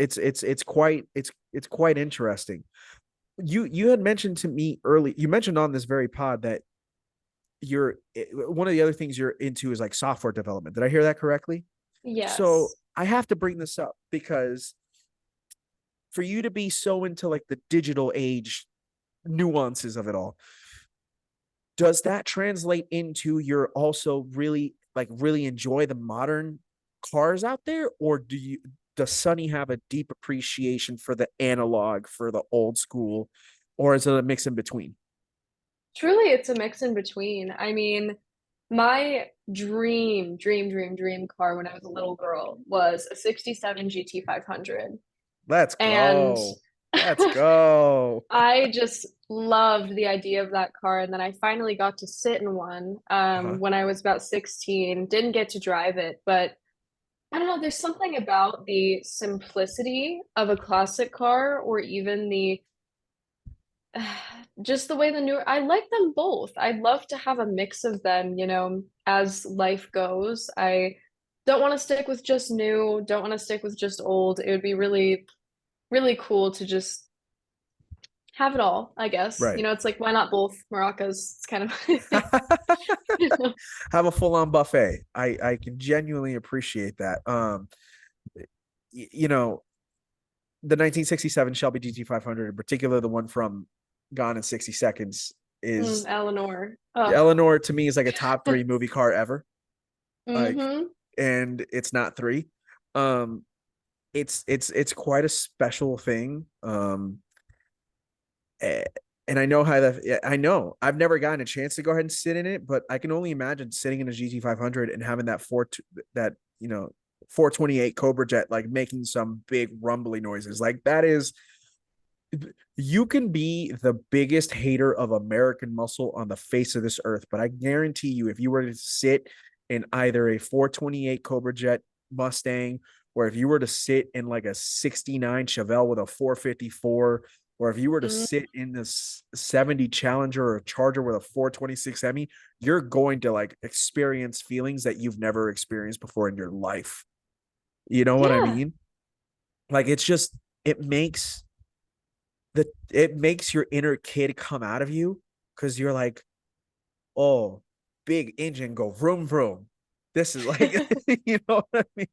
quite interesting. You had mentioned to me early. You mentioned on this very pod that you're one of the other things you're into is like software development. Did I hear that correctly? So Yes. I have to bring this up because for you to be so into like the digital age nuances of it all, does that translate into you're also really enjoy the modern cars out there, or does Sunny have a deep appreciation for the analog, for the old school, or is it a mix in between? Truly, it's a mix in between. I mean, my dream car when I was a little girl was a 67 GT 500. Let's And go. Let's go. I just loved the idea of that car. And then I finally got to sit in one Uh-huh. when I was about 16. Didn't get to drive it, but I don't know, there's something about the simplicity of a classic car or even the just the way the newer I like them both. I'd love to have a mix of them, as life goes. I don't want to stick with just new, don't want to stick with just old. It would be really, really cool to just have it all, I guess. Right. It's like why not both maracas? It's kind of Have a full-on buffet. I can genuinely appreciate that. You know, the 1967 Shelby GT500, in particular, the one from Gone in 60 Seconds, is Eleanor. Oh. Eleanor to me is like a top three movie car ever. Like, hmm and it's not three. Um, it's quite a special thing. Eh, and I know how that. Yeah, I know I've never gotten a chance to go ahead and sit in it, but I can only imagine sitting in a GT500 and having that 428 Cobra Jet like making some big rumbly noises. Like that is you can be the biggest hater of American muscle on the face of this earth, but I guarantee you, if you were to sit in either a 428 Cobra Jet Mustang, or if you were to sit in like a 69 Chevelle with a 454, or if you were to sit in this 70 Challenger or Charger with a 426 Hemi, you're going to like experience feelings that you've never experienced before in your life. You know what I Yeah. mean? Like it's just it makes it makes your inner kid come out of you because you're like, oh, big engine go vroom vroom. This is like, you know what I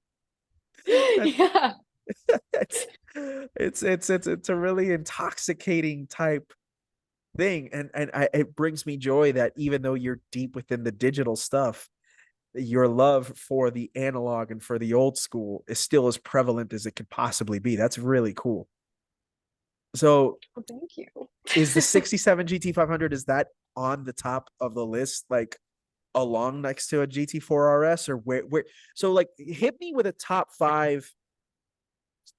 mean? That's Yeah. it's it's a really intoxicating type thing, and it brings me joy that even though you're deep within the digital stuff, your love for the analog and for the old school is still as prevalent as it could possibly be. That's really cool. So Well, thank you. is the 67 GT500, is that on the top of the list, like along next to a GT4 RS, or where so like hit me with a top five.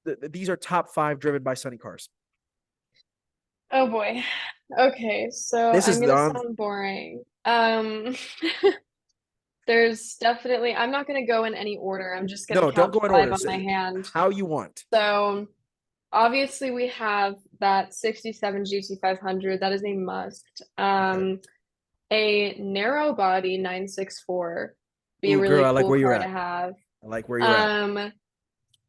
These are top five driven by Sunny cars. Oh boy. Okay, so This I'm is gonna on. sound boring. There's definitely, I'm not gonna go in any order. I'm just gonna No, don't count go in five order. on my hand. How you want. So obviously we have that 67 GT500. That is a must. Okay. A narrow body 964 be a Ooh, girl, really I like cool where you're car to at. have. I like where you're at. Um,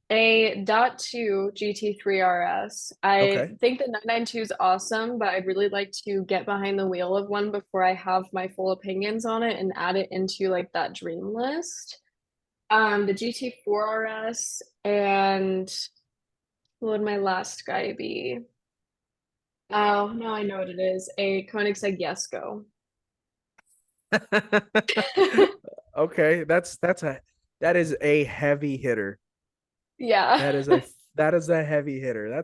a .2 GT3 RS. I Okay. think the 992 is awesome, but I'd really like to get behind the wheel of one before I have my full opinions on it and add it into like that dream list. The GT4 RS, and what would my last guy be? Oh, now I know what it is. A Koenigsegg Jesko. Okay, that is a heavy hitter. Yeah. That is a that is a heavy hitter.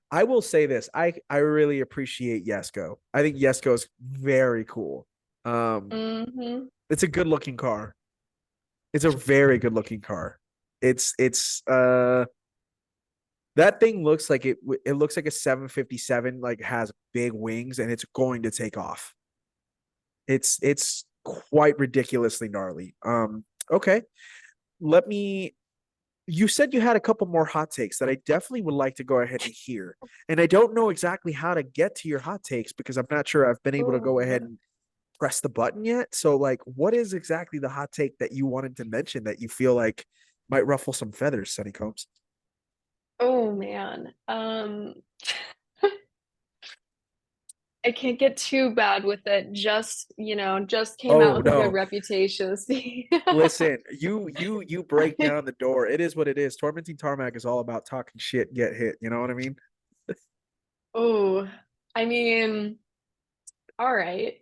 I will say this. I really appreciate Yesko. I think Yesko is very cool. hmm It's a good looking car. It's a very good looking car. It's that thing looks like it looks like a 757, like has big wings and it's going to take off. It's quite ridiculously gnarly. Okay. Let me You said you had a couple more hot takes that I definitely would like to go ahead and hear. And I don't know exactly how to get to your hot takes because I'm not sure I've been able to go ahead Ooh. and press the button yet. So, like, what is exactly the hot take that you wanted to mention that you feel like might ruffle some feathers, Sunny Combs? Oh man. I can't get too bad with it. Just, just came out Oh with a good no. reputation. Listen, you break down the door. It is what it is. Tormenting Tarmac is all about talking shit, get hit. You know what I mean? Oh, I mean, all right.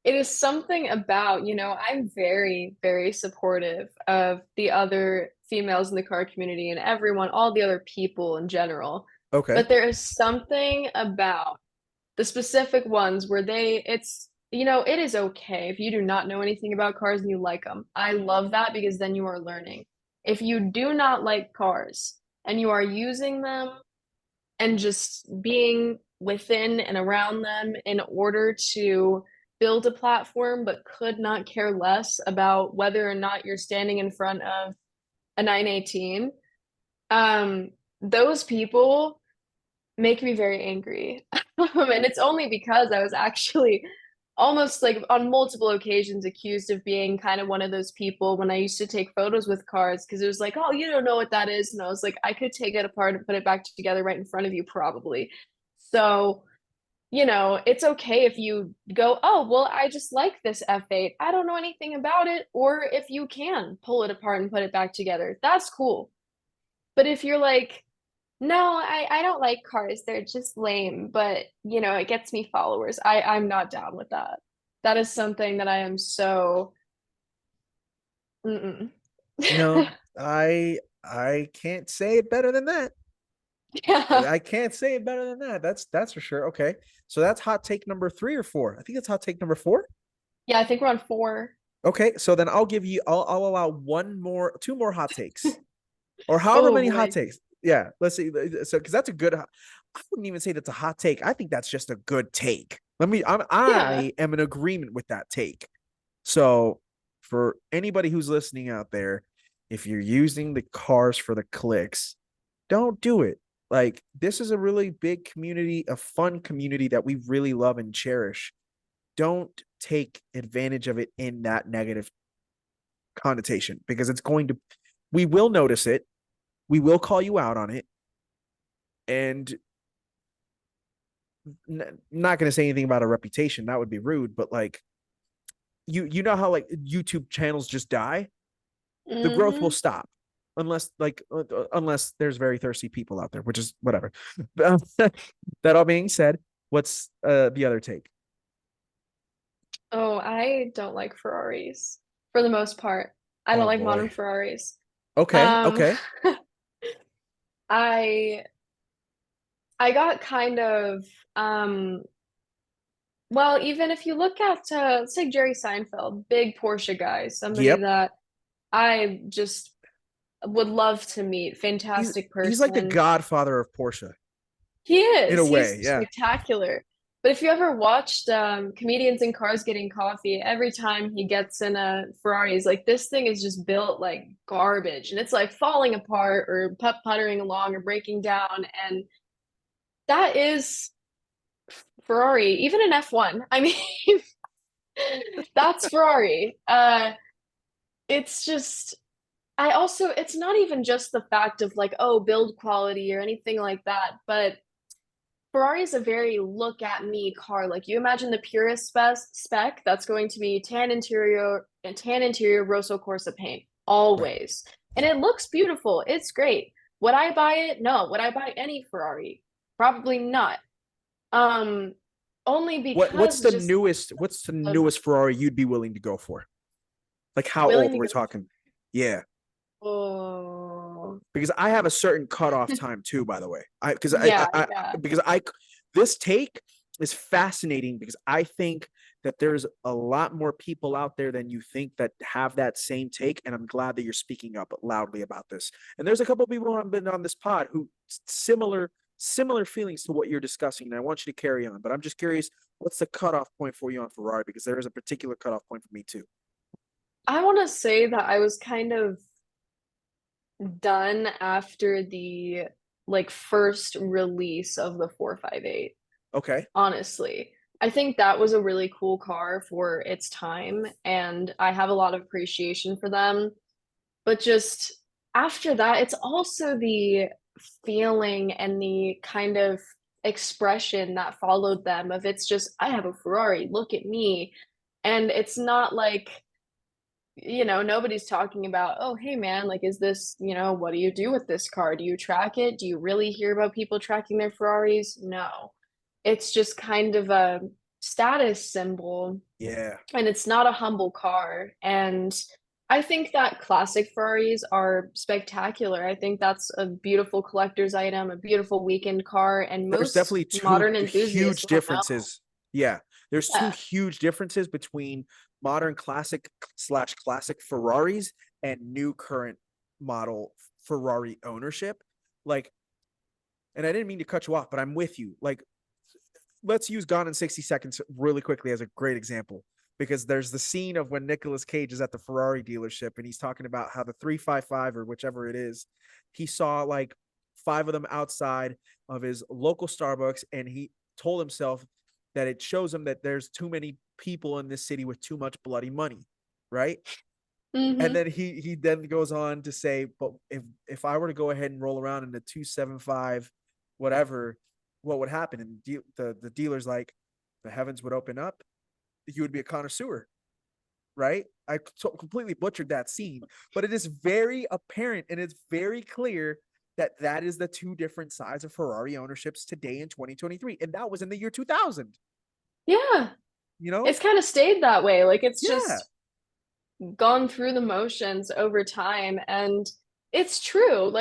It is something about, I'm very, very supportive of the other females in the car community and everyone, all the other people in general. Okay. But there is something about the specific ones where it is okay if you do not know anything about cars and you like them. I love that because then you are learning. If you do not like cars and you are using them and just being within and around them in order to build a platform, but could not care less about whether or not you're standing in front of a 918, um, those people make me very angry. And it's only because I was actually almost like on multiple occasions accused of being kind of one of those people when I used to take photos with cars because it was like, oh, you don't know what that is. And I was like, I could take it apart and put it back together right in front of you, probably. So, it's okay if you go, oh, well, I just like this F8. I don't know anything about it. Or if you can pull it apart and put it back together, that's cool. But if you're like, no, I don't like cars. They're just lame, but it gets me followers. I'm not down with that. That is something that I am so mm-mm. No, I can't say it better than that. Yeah. I can't say it better than that. That's for sure. Okay. So that's hot take number 3 or 4. I think that's hot take number 4. Yeah, I think we're on 4. Okay. So then I'll allow 2 more hot takes or however Oh many hot boy. takes. Yeah. Let's see. So, cause that's a good, I wouldn't even say that's a hot take. I think that's just a good take. Yeah. I am in agreement with that take. So for anybody who's listening out there, if you're using the cars for the clicks, don't do it. Like, this is a really big community, a fun community that we really love and cherish. Don't take advantage of it in that negative connotation because we will notice it. We will call you out on it. And not going to say anything about a reputation, that would be rude, but like you know how like YouTube channels just die, the growth will Hmm. stop unless unless there's very thirsty people out there, which is whatever. That all being said, what's the other take? Oh, I don't like Ferraris for the most part. I don't Oh like boy. modern Ferraris. Okay, Um, okay. I I got kind of um well, even if you look at let's take Jerry Seinfeld, big Porsche guy, somebody Yep. that I just would love to meet, he's fantastic he's like the person. godfather of Porsche He in a is. He's way. Yeah. spectacular. But if you ever watched comedians in cars getting coffee, every time he gets in a Ferrari, he's like, this thing is just built like garbage. And it's like falling apart or puttering along or breaking down. And that is Ferrari, even in F1. I mean, that's Ferrari. It's just, I also, it's not even just the fact of like, oh, build quality or anything like that, but Ferrari is a very look at me car. Like you imagine the purest spec that's going to be tan interior Rosso Corsa paint Right. always. And Yeah. it looks beautiful. It's great. Would I buy it? No. Would I buy any Ferrari? Probably not. Um, only What's because the just newest what's the of newest Ferrari you'd be willing to go for? Like how willing old to we're go. talking? Yeah. Oh, Because I have a certain cutoff time too, by the way. yeah, yeah. Because I this take is fascinating because I think that there's a lot more people out there than you think that have that same take, and I'm glad that you're speaking up loudly about this. And there's a couple of people who have been on this pod who similar feelings to what you're discussing, and I want you to carry on. But I'm just curious, what's the cutoff point for you on Ferrari? Because there is a particular cutoff point for me too. I want to say that I was kind of done after the like first release of the 458. Okay. Honestly, I think that was a really cool car for its time, and I have a lot of appreciation for them. But just after that, it's also the feeling and the kind of expression that followed them of it's just, I have a Ferrari, look at me. And it's not like, nobody's talking about, oh, hey man, like, is this, what do you do with this car? Do you track it? Do you really hear about people tracking their Ferraris? No. It's just kind of a status symbol, Yeah. and it's not a humble car. And I think that classic Ferraris are spectacular. I think that's a beautiful collector's item, a beautiful weekend car, and There's most definitely two modern enthusiasts huge won't know. differences. Yeah, there's two Yeah. huge differences between modern classic slash classic Ferraris and new current model Ferrari ownership. Like, and I didn't mean to cut you off, but I'm with you. Like, let's use Gone in 60 Seconds really quickly as a great example because there's the scene of when Nicolas Cage is at the Ferrari dealership and he's talking about how the 355 or whichever it is, he saw like five of them outside of his local Starbucks and he told himself that it shows him that there's too many people in this city with too much bloody money, right? And Hmm. then he then goes on to say, but if I were to go ahead and roll around in the 275 whatever, what would happen? And the dealer's like, the heavens would open up, you would be a connoisseur, right? I completely butchered that scene, but it is very apparent and it's very clear that that is the two different sides of Ferrari ownerships today in 2023, and that was in the year 2000. Yeah. You know? It's kind of stayed that way. Like it's Yeah, just gone through the motions over time. And it's true.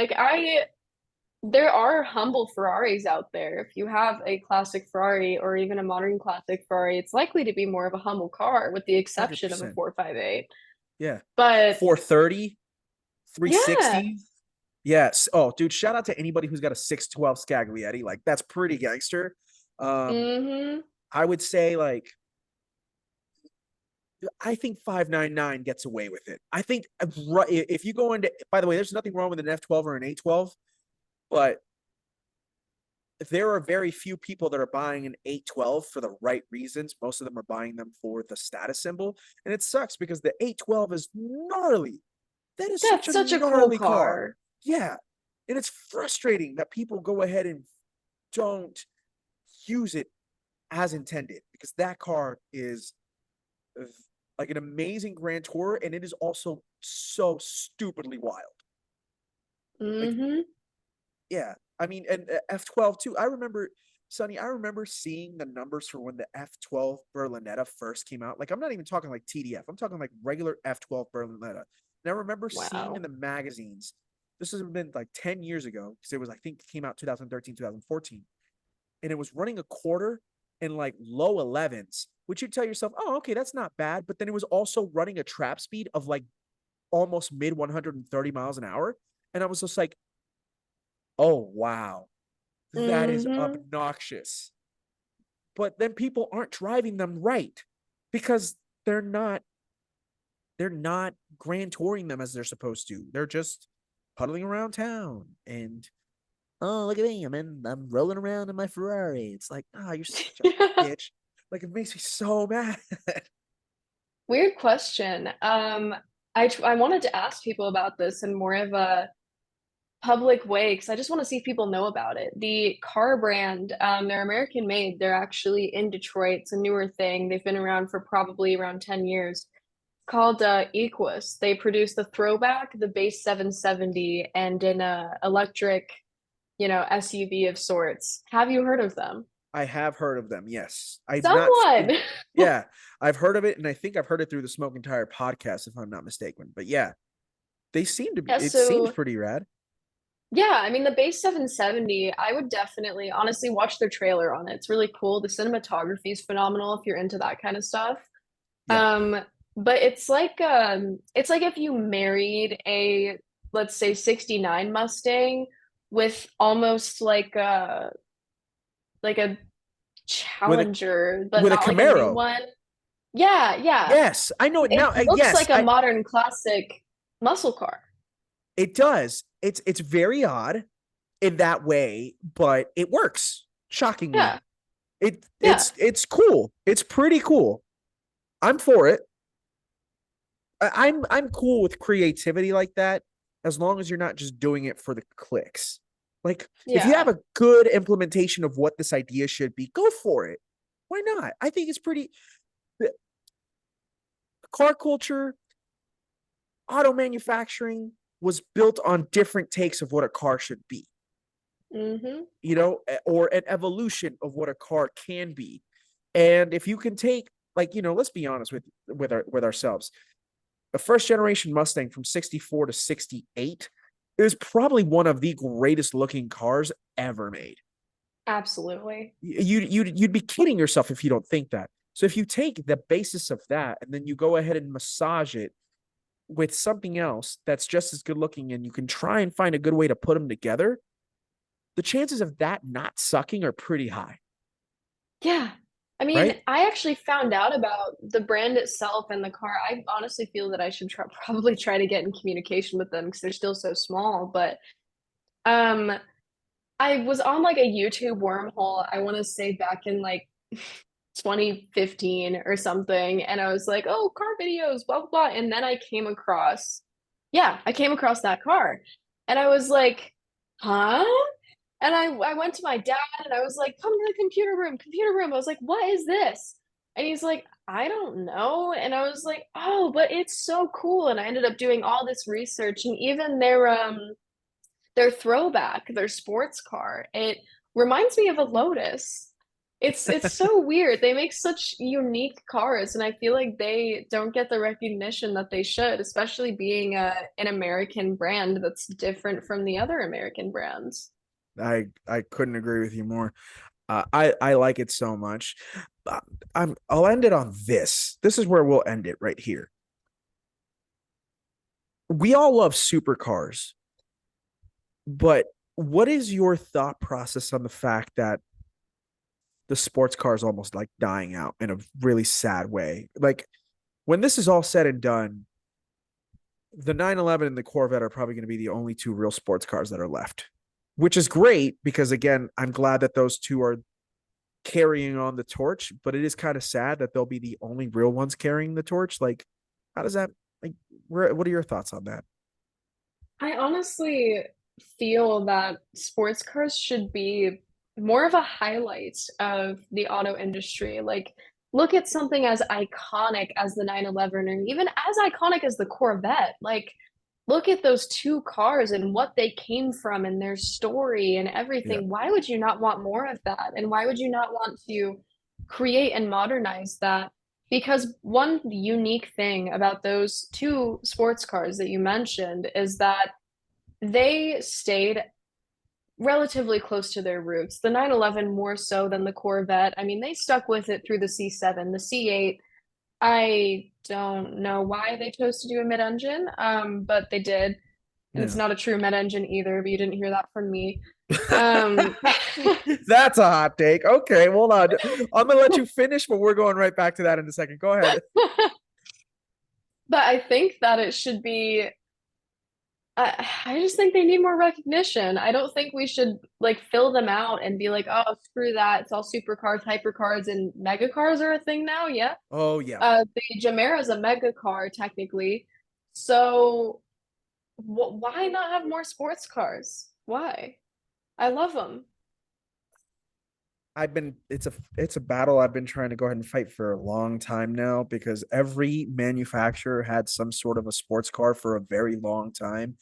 There are humble Ferraris out there. If you have a classic Ferrari or even a modern classic Ferrari, it's likely to be more of a humble car with the one hundred exception of a percent. 458. Yeah, But 430, yeah. 360. Yes. Oh, dude, shout out to anybody who's got a 612 Scaglietti. Like, that's pretty gangster. Um, Hmm. I would say, like, I think 599 gets away with it. I think if you go into, by the way, there's nothing wrong with an F12 or an A12, but there are very few people that are buying an 812 for the right reasons. Most of them are buying them for the status symbol. And it sucks because the 812 is gnarly. That is such That's a such a cool gnarly car. car. Yeah. And it's frustrating that people go ahead and don't use it as intended, because that car is like an amazing Grand Tour, and it is also so stupidly wild. Like, Mm-hmm. yeah, I mean, and F12 too. I remember, Sonny, I remember seeing the numbers for when the F12 Berlinetta first came out. Like, I'm not even talking like TDF. I'm talking like regular F12 Berlinetta. And I remember seeing in Wow. the magazines. This has been like 10 years ago, because it was, I think, it came out 2013, 2014, and it was running a quarter in like low 11s, which you'd tell yourself, oh, okay, that's not bad. But then it was also running a trap speed of like almost mid 130 miles an hour. And I was just like, oh, wow, that is Mm-hmm. obnoxious. But then people aren't driving them right, because they're not they're not grand touring them as they're supposed to. They're just puddling around town and, oh, look at me, I'm rolling around in my Ferrari. It's like, ah, oh, you're such a bitch. Like, it makes me so mad. Weird question. I wanted to ask people about this in more of a public way because I just want to see if people know about it. The car brand, they're American made. They're actually in Detroit. It's a newer thing. They've been around for probably around 10 years. Called Equus. They produce the throwback, the base 770, and an electric, SUV of sorts. Have you heard of them? I have heard of them. Yes. I've not. Someone. Yeah, I've heard of it. And I think I've heard it through the Smoking Tire podcast, if I'm not mistaken. But yeah, Yeah, it seems so pretty rad. yeah, I mean the base 770, I would definitely honestly watch their trailer on it. It's really cool. The cinematography is phenomenal if you're into that kind of stuff. Yeah. Um, but it's like if you married a let's say 69 Mustang with almost like a With a Challenger, but with a not like a new Camaro. one. Yeah, yeah. Yes, I know it It now. looks Yes, like a modern classic muscle car. it does. It's very odd in that way, but it works. Shockingly, Yeah, yeah. it's cool. It's pretty cool. I'm for it. I'm cool with creativity like that, as long as you're not just doing it for the clicks. Like, if you have Yeah. a good implementation of what this idea should be, go for it. Why not? I think it's pretty. Car culture, auto manufacturing was built on different takes of what a car should be, Mm-hmm. or an evolution of what a car can be. And if you can take, like, let's be honest with ourselves. The first generation Mustang from 64 to 68 is probably one of the greatest looking cars ever made. Absolutely. You'd be kidding yourself if you don't think that. So if you take the basis of that and then you go ahead and massage it with something else that's just as good looking, and you can try and find a good way to put them together, the chances of that not sucking are pretty high, Yeah. I mean, right? I actually found out about the brand itself and the car. I honestly feel that I should probably try to get in communication with them because they're still so small. But um, I was on like a YouTube wormhole, I want to say back in like 2015 or something, and I was like, oh, car videos, blah, blah, blah. And then I came across that car, and I was like, huh? And I went to my dad and I was like, come to the computer room, computer room. I was like, what is this? And he's like, I don't know. And I was like, oh, but it's so cool. And I ended up doing all this research and even their throwback, their sports car, it reminds me of a Lotus. It's so weird. They make such unique cars, and I feel like they don't get the recognition that they should, especially being an American brand that's different from the other American brands. I couldn't agree with you more. I like it so much. Uh, I'll end it on this. This is where we'll end it right here. We all love supercars, but what is your thought process on the fact that the sports car is almost like dying out in a really sad way? Like, when this is all said and done, the 911 and the Corvette are probably going to be the only two real sports cars that are left, which is great because, again, I'm glad that those two are carrying on the torch, but it is kind of sad that they'll be the only real ones carrying the torch. Like, how does that, like, what are your thoughts on that? I honestly feel that sports cars should be more of a highlight of the auto industry. Like, look at something as iconic as the 911 or even as iconic as the Corvette. Like, look at those two cars and what they came from and their story and Yeah. everything. Why would you not want more of that? And why would you not want to create and modernize that? Because one unique thing about those two sports cars that you mentioned is that they stayed relatively close to their roots. The 911 more so than the Corvette. I mean, they stuck with it through the C7. The C8, I don't know why they chose to do a mid-engine, but they did. And it's Yeah. not a true mid-engine either, but you didn't hear that from me. Um, That's a hot take. Okay, hold on. I'm gonna let you finish, but we're going right back to that in a second. Go ahead. but I think that it should be I just think they need more recognition. I don't think we should like fill them out and be like, oh, screw that. It's all supercars, hypercars, and mega cars are a thing now. Yeah. Oh yeah. The Jamera is a mega car technically. So why not have more sports cars? Why? I love them. I've been it's a battle I've been trying to go ahead and fight for a long time now because every manufacturer had some sort of a sports car for a very long time.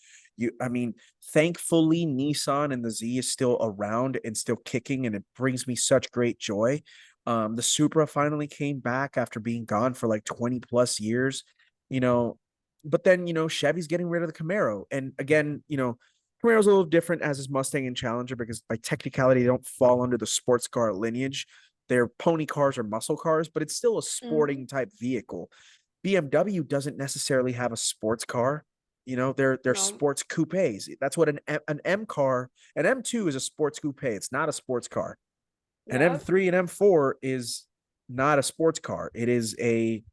I mean, thankfully Nissan and the Z is still around and still kicking, and it brings me such great joy. The Supra finally came back after being gone for like 20 plus years, you know, but then, Chevy's getting rid of the Camaro. And again, Camaro's a little different as his Mustang and Challenger because by technicality they don't fall under the sports car lineage. They're pony cars or muscle cars, but it's still a Mhm. sporting type vehicle. BMW doesn't necessarily have a sports car. They're No. sports coupes. That's what an M car, an M2 is a sports coupe. It's not a sports car. An Yep. M3 and M4 is not a sports car. It is a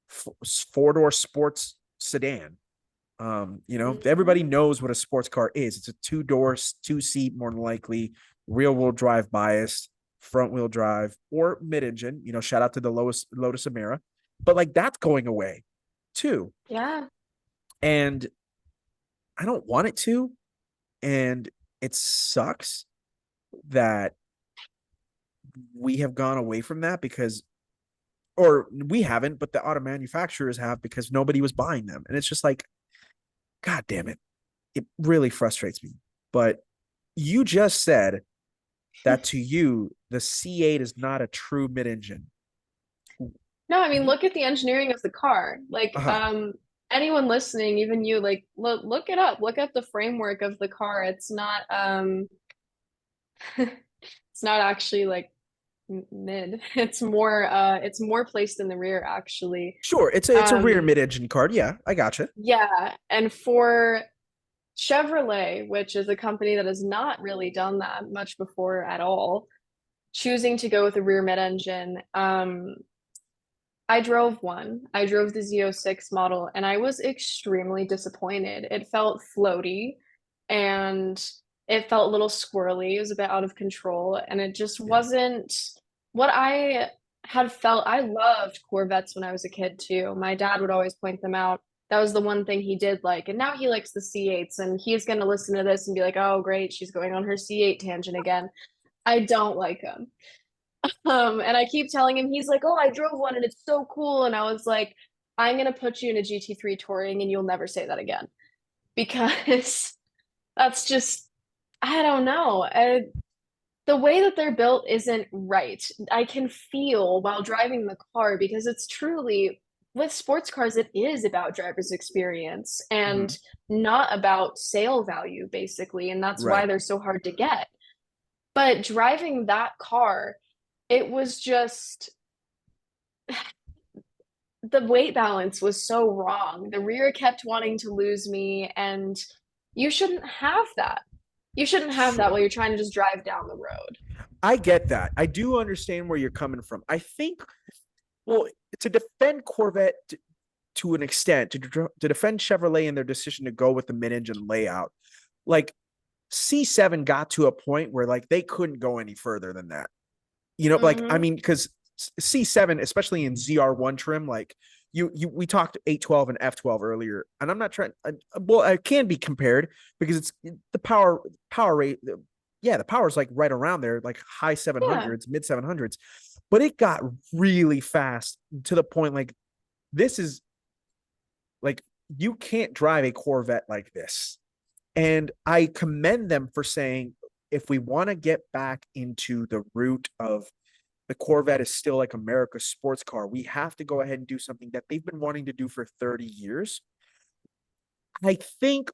four-door sports sedan. Everybody Mhm. knows what a sports car is. It's a two-door, two-seat, more than likely, rear-wheel drive biased, front-wheel drive, or mid-engine. Shout out to the Lotus Emira. But like that's going away too. Yeah. And I don't want it to. And it sucks that we have gone away from that because or we haven't, but the auto manufacturers have because nobody was buying them. And it's just like, God damn it. It really frustrates me. But you just said that to you, the C8 is not a true mid engine. No, I mean, look at the engineering of the car. Like, Uh-huh. anyone listening, even you, like, look it up. Look at the framework of the car. It's not, it's not actually like mid. It's more placed in the rear, actually. Sure, it's a rear Um, mid engine card. Yeah, I gotcha. yeah, and for Chevrolet, which is a company that has not really done that much before at all, choosing to go with a rear mid-engine, I drove one. I drove the Z06 model and I was extremely disappointed. It felt floaty and it felt a little squirrely. It was a bit out of control and it just Yeah. wasn't what I had felt. I loved Corvettes when I was a kid too. My dad would always point them out. That was the one thing he did like. And now he likes the C8s and he's going to listen to this and be like, "Oh, great, she's going on her C8 tangent again." I don't like them. And I keep telling him, he's like, "Oh, I drove one and it's so cool." And I was like, "I'm gonna put you in a GT3 touring and you'll never say that again." Because that's just, I don't know. The way that they're built isn't right. I can feel while driving the car because it's truly, with sports cars, it is about driver's experience and Mhm. not about sale value, basically. And that's why Right. they're so hard to get. But driving that car, it was just the weight balance was so wrong. The rear kept wanting to lose me, and you shouldn't have that. You shouldn't have that Sure. while you're trying to just drive down the road. I get that. I do understand where you're coming from. I think, well, to defend Corvette to an extent, to defend Chevrolet and their decision to go with the mid engine layout, like C7 got to a point where like they couldn't go any further than that. Like I Mm-hmm. mean, because C7, especially in ZR1 trim, like we talked 812 and F12 earlier, and I'm not trying. Well, it can be compared because it's the power rate. yeah, the power's like right around there, like high Yeah. 700s, mid 700s, but it got really fast to the point like this is like you can't drive a Corvette like this. And I commend them for saying if we want to get back into the root of the Corvette is still like America's sports car, we have to go ahead and do something that they've been wanting to do for 30 years. I think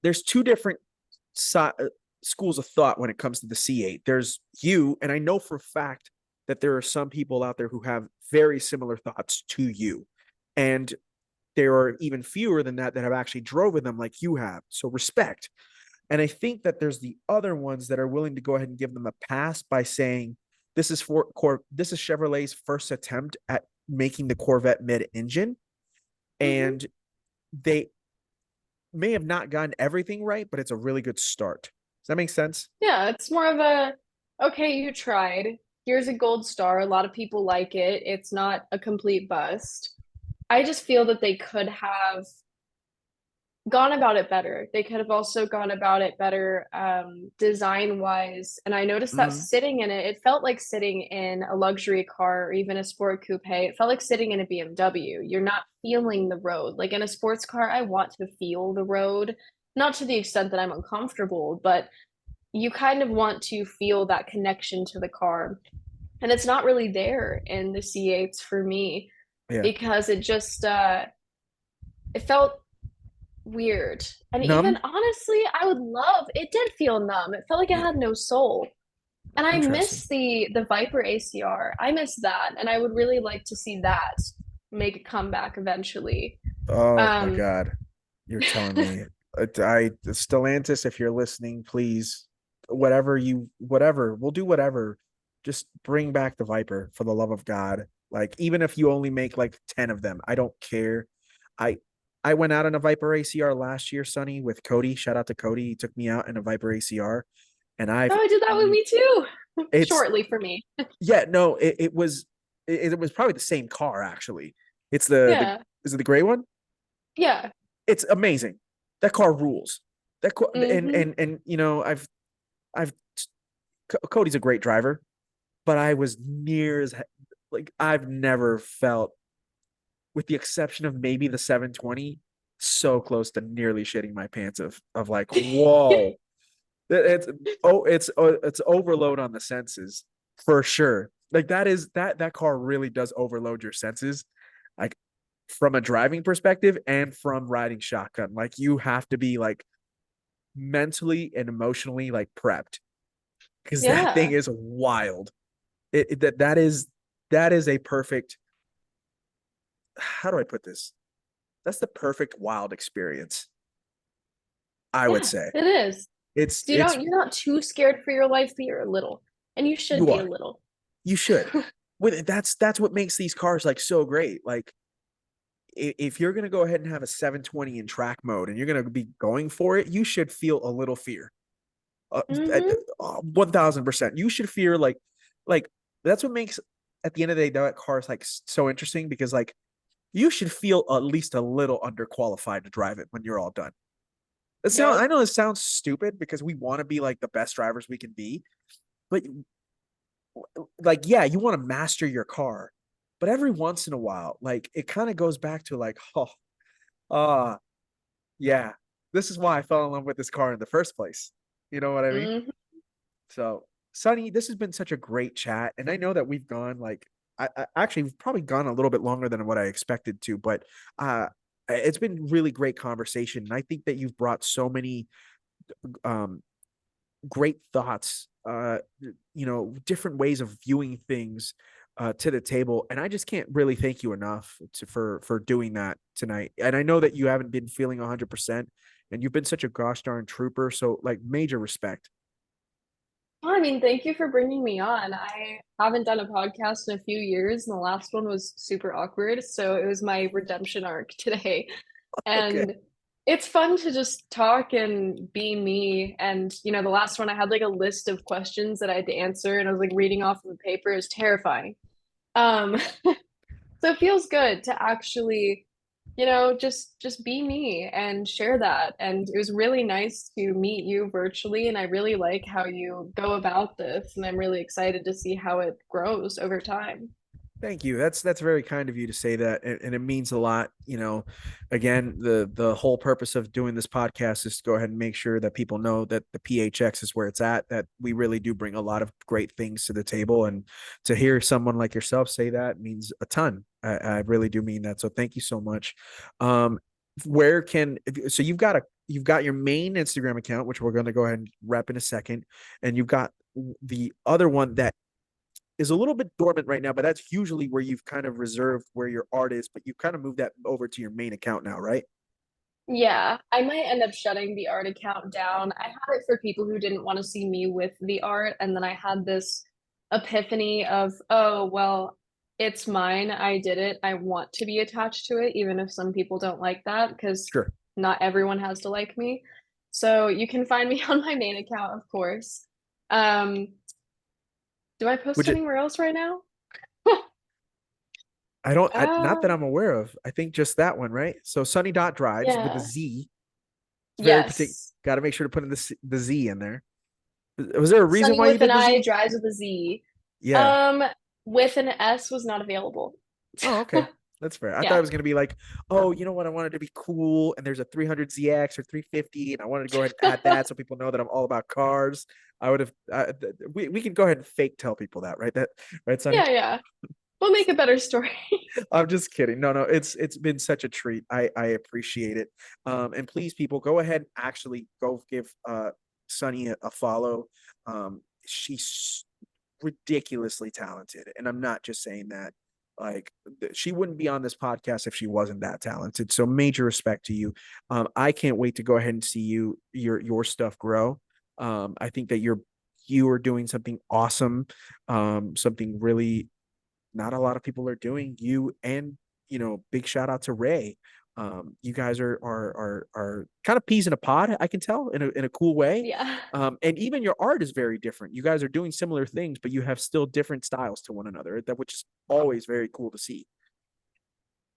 there's two different so- schools of thought when it comes to the C8. There's you, and I know for a fact that there are some people out there who have very similar thoughts to you. And there are even fewer than that that have actually drove in them like you have. So respect. And I think that there's the other ones that are willing to go ahead and give them a pass by saying this is Chevrolet's first attempt at making the Corvette mid-engine, Hmm. and they may have not gotten everything right, but it's a really good start. Does that make sense? Yeah, it's more of a, okay, you tried. Here's a gold star. A lot of people like it. It's not a complete bust. I just feel that they could have gone about it better. They could have also gone about it better design wise. And I noticed that Mm-hmm. sitting in it, it felt like sitting in a luxury car or even a sport coupe. It felt like sitting in a BMW. You're not feeling the road. Like in a sports car, I want to feel the road, not to the extent that I'm uncomfortable, but you kind of want to feel that connection to the car. And it's not really there in the C8s for me Yeah. because it just it felt weird. And even Numb. honestly, I would love it did feel numb. It felt like it Yeah. had no soul. And I Interesting. miss the Viper ACR. I miss that. And I would really like to see that make a comeback eventually. Oh my Um God. You're telling me. Stellantis, if you're listening, please, whatever, we'll do whatever. Just bring back the Viper for the love of God. Like, even if you only make like 10 of them, I don't care. I, I went out in a Viper ACR last year, Sonny, with Cody. Shout out to Cody. He took me out in a Viper ACR, and oh, I did that with me too. it's, Shortly for me. yeah, no, it was probably the same car, actually. It's Yeah. is it the gray one? Yeah. It's amazing. That car rules. That car, Hmm. and you know, I've Cody's a great driver, but I was near as like I've never felt, with the exception of maybe the 720, so close to nearly shitting my pants of like, whoa. It's it's overload on the senses for sure. Like that car really does overload your senses, like from a driving perspective and from riding shotgun. Like you have to be like mentally and emotionally like prepped because that thing Yeah. is wild. That is a perfect. How do I put this? That's the perfect wild experience. I would Yeah, say it is. it's So you're not too scared for your life, but you're a little. And you should you be a are little. you should. With that's what makes these cars like so great. Like if you're gonna go ahead and have a 720 in track mode and you're gonna be going for it, you should feel a little fear. At Hmm. 1000%. You should fear like that's what makes at the end of the day that car is like so interesting because like you should feel at least a little underqualified to drive it when you're all done. I Yep. know it sounds stupid because we want to be like the best drivers we can be, but like yeah, you want to master your car, but every once in a while, like it kind of goes back to like, oh, uh yeah, this is why I fell in love with this car in the first place. You know what I mean? Hmm. So, Sonny, this has been such a great chat, and I know that we've gone like I actually we've probably gone a little bit longer than what I expected to, but uh, it's been really great conversation, and I think that you've brought so many um great thoughts, you know, different ways of viewing things to the table, and I just can't really thank you enough for doing that tonight. And I know that you haven't been feeling 100%, and you've been such a gosh darn trooper, so like major respect. I mean, thank you for bringing me on. I haven't done a podcast in a few years, and the last one was super awkward. So it was my redemption arc today. Okay. And it's fun to just talk and be me. And, the last one I had like a list of questions that I had to answer, and I was like reading off of the paper. It was terrifying. Um, so it feels good to actually just be me and share that. And it was really nice to meet you virtually, and I really like how you go about this, and I'm really excited to see how it grows over time. Thank you. That's very kind of you to say that, and it means a lot. Again, the whole purpose of doing this podcast is to go ahead and make sure that people know that the PHX is where it's at. That we really do bring a lot of great things to the table, and to hear someone like yourself say that means a ton. I really do mean that. So thank you so much. Um, where can so you've got your main Instagram account, which we're going to go ahead and wrap in a second, and you've got the other one that is a little bit dormant right now, but that's usually where you've kind of reserved where your art is, but you kind of moved that over to your main account now, right? Yeah, I might end up shutting the art account down. I had it for people who didn't want to see me with the art, and then I had this epiphany of, oh, well, it's mine. I did it. I want to be attached to it, even if some people don't like that, because Sure. not everyone has to like me. So you can find me on my main account, of course. Um, do I post Which it, anywhere else right now? not that Uh, I'm aware of. I think just that one, right? So Sunny Dot Drives with a yeah. Z. It's very particular. Yes. Got to make sure to put in the Z in there. Was there a reason Sunny why you with an did the I, Z? drives with a Z. Yeah. Um, with an S was not available. Oh, okay. That's fair. I thought it Yeah. was going to be like, oh, you know what? I wanted to be cool, and there's a 300ZX or 350, and I wanted to go ahead and add that so people know that I'm all about cars. I would have. We can go ahead and fake tell people that, right? That right, Sonny? Yeah, yeah. We'll make a better story. I'm just kidding. No, no, it's been such a treat. I appreciate it. And please, people, go ahead and actually go give Sunny a follow. She's ridiculously talented, and I'm not just saying that. Like she wouldn't be on this podcast if she wasn't that talented. So major respect to you. I can't wait to go ahead and see your stuff grow. I think that you are doing something awesome, something really not a lot of people are doing. You and big shout out to Ray. You guys are kind of peas in a pod. I can tell in a cool way. Yeah. And even your art is very different. You guys are doing similar things, but you have still different styles to one another. That which is always very cool to see.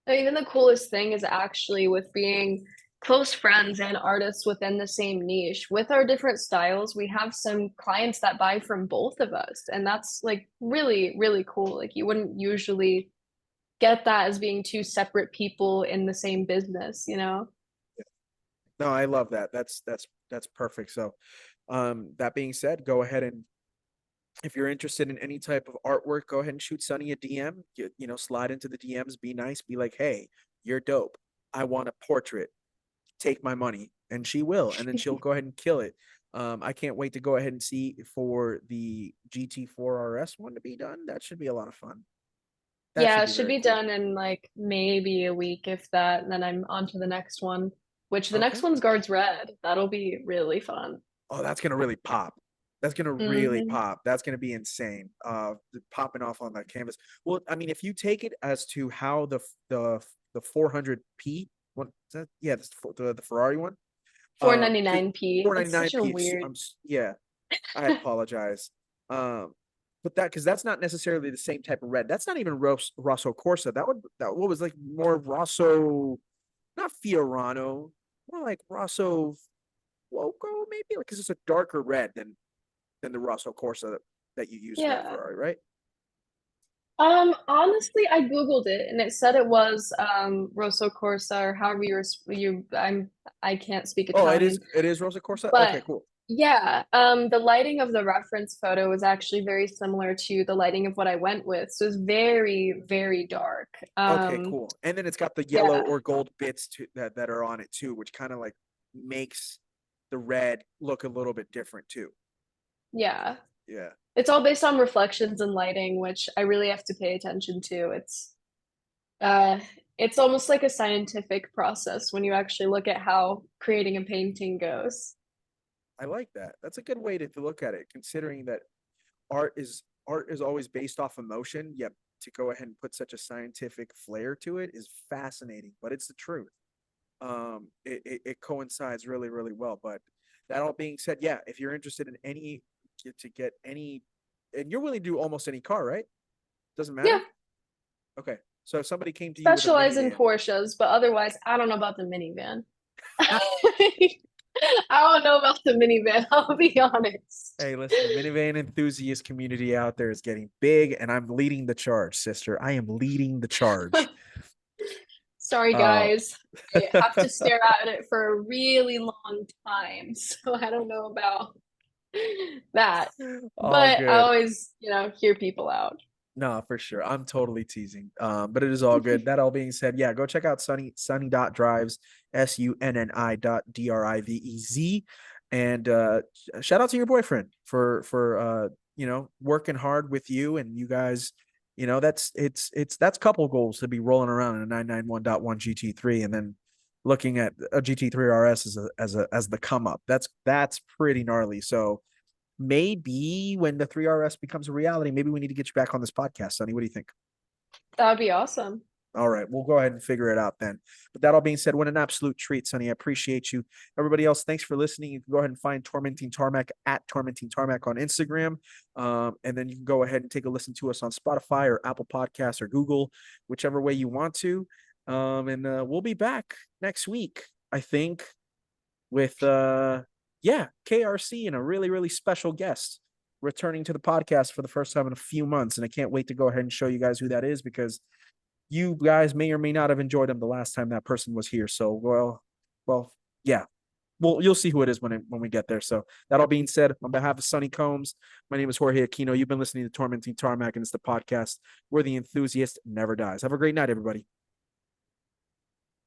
Even the coolest thing is actually with being close friends and artists within the same niche. With our different styles, we have some clients that buy from both of us, and that's like really, really cool. Like you wouldn't usually get that as being two separate people in the same business, you know? No, I love that. That's perfect. So, that being said, go ahead and if you're interested in any type of artwork, go ahead and shoot Sunny a DM. Slide into the DMs, be nice, be like, hey, you're dope. I want a portrait. Take my money. And she will. And then she'll go ahead and kill it. I can't wait to go ahead and see for the GT4 RS one to be done. That should be a lot of fun. That Yeah, should it be should very be cool. done in like maybe a week, if that, and then I'm on to the next one, which the next Okay. one's Guards Red. That'll be really fun. Oh, that's gonna really pop. That's gonna really Hmm. pop. That's gonna be insane. Popping off on the canvas. Well, I mean, if you take it as to how the 400p one, is that, yeah, the Ferrari one. 499p. It's such a 499p. weird. Yeah, I apologize. Um, but because that's not necessarily the same type of red. That's not even Rosso Corsa. That what was like more Rosso, not Fiorano, more like Rosso Loco, maybe, like because it's a darker red than the Rosso Corsa that you use for that Yeah. Ferrari, right? Honestly, I Googled it and it said it was Rosso Corsa, or however I can't speak Oh, Italian. it is Rosso Corsa. Okay, But cool. yeah, the lighting of the reference photo was actually very similar to the lighting of what I went with. So it's very, very dark. Okay, cool. And then it's got the yellow Yeah, or gold bits that are on it too, which kind of like makes the red look a little bit different too. yeah. Yeah. It's all based on reflections and lighting, which I really have to pay attention to. Uh it's almost like a scientific process when you actually look at how creating a painting goes. I like that. That's a good way to look at it, considering that art is always based off emotion. Yet to go ahead and put such a scientific flair to it is fascinating, but it's the truth. It coincides really, really well. But that all being said, yeah, if you're interested in any to get any, and you're willing to do almost any car, right? Doesn't Yeah. matter. Okay. So if somebody came to you with a Specialize in minivan, Porsches, but otherwise, I don't know about the minivan. I don't know about the minivan, I'll be honest. hey, listen, the minivan enthusiast community out there is getting big, and I'm leading the charge, sister. I am leading the charge. Sorry, Uh, guys. I have to stare at it for a really long time, so I don't know about that. all But I good. always, hear people out. No, for sure. I'm totally teasing. But it is all good. That all being said, yeah, go check out Sunny.drives, SUNNI.DRIVEZ. And shout out to your boyfriend for working hard with you, and you guys, that's couple goals to be rolling around in a 991.1 GT3 and then looking at a GT3 RS as the come up. That's pretty gnarly. So maybe when the 3RS becomes a reality, maybe we need to get you back on this podcast, Sonny. What do you think? That would be awesome. All right, we'll go ahead and figure it out then. But that all being said, what an absolute treat, Sonny. I appreciate you. Everybody else, thanks for listening. You can go ahead and find Tormenting Tarmac at Tormenting Tarmac on Instagram. And then you can go ahead and take a listen to us on Spotify or Apple Podcasts or Google, whichever way you want to. And we'll be back next week, I think, with KRC and a really, really special guest returning to the podcast for the first time in a few months. And I can't wait to go ahead and show you guys who that is, because you guys may or may not have enjoyed him the last time that person was here. So, yeah. Well, you'll see who it is when we get there. So that all being said, on behalf of Sunni Combs, my name is Jorge Aquino. You've been listening to Tormenting Tarmac, and it's the podcast where the enthusiast never dies. Have a great night, everybody.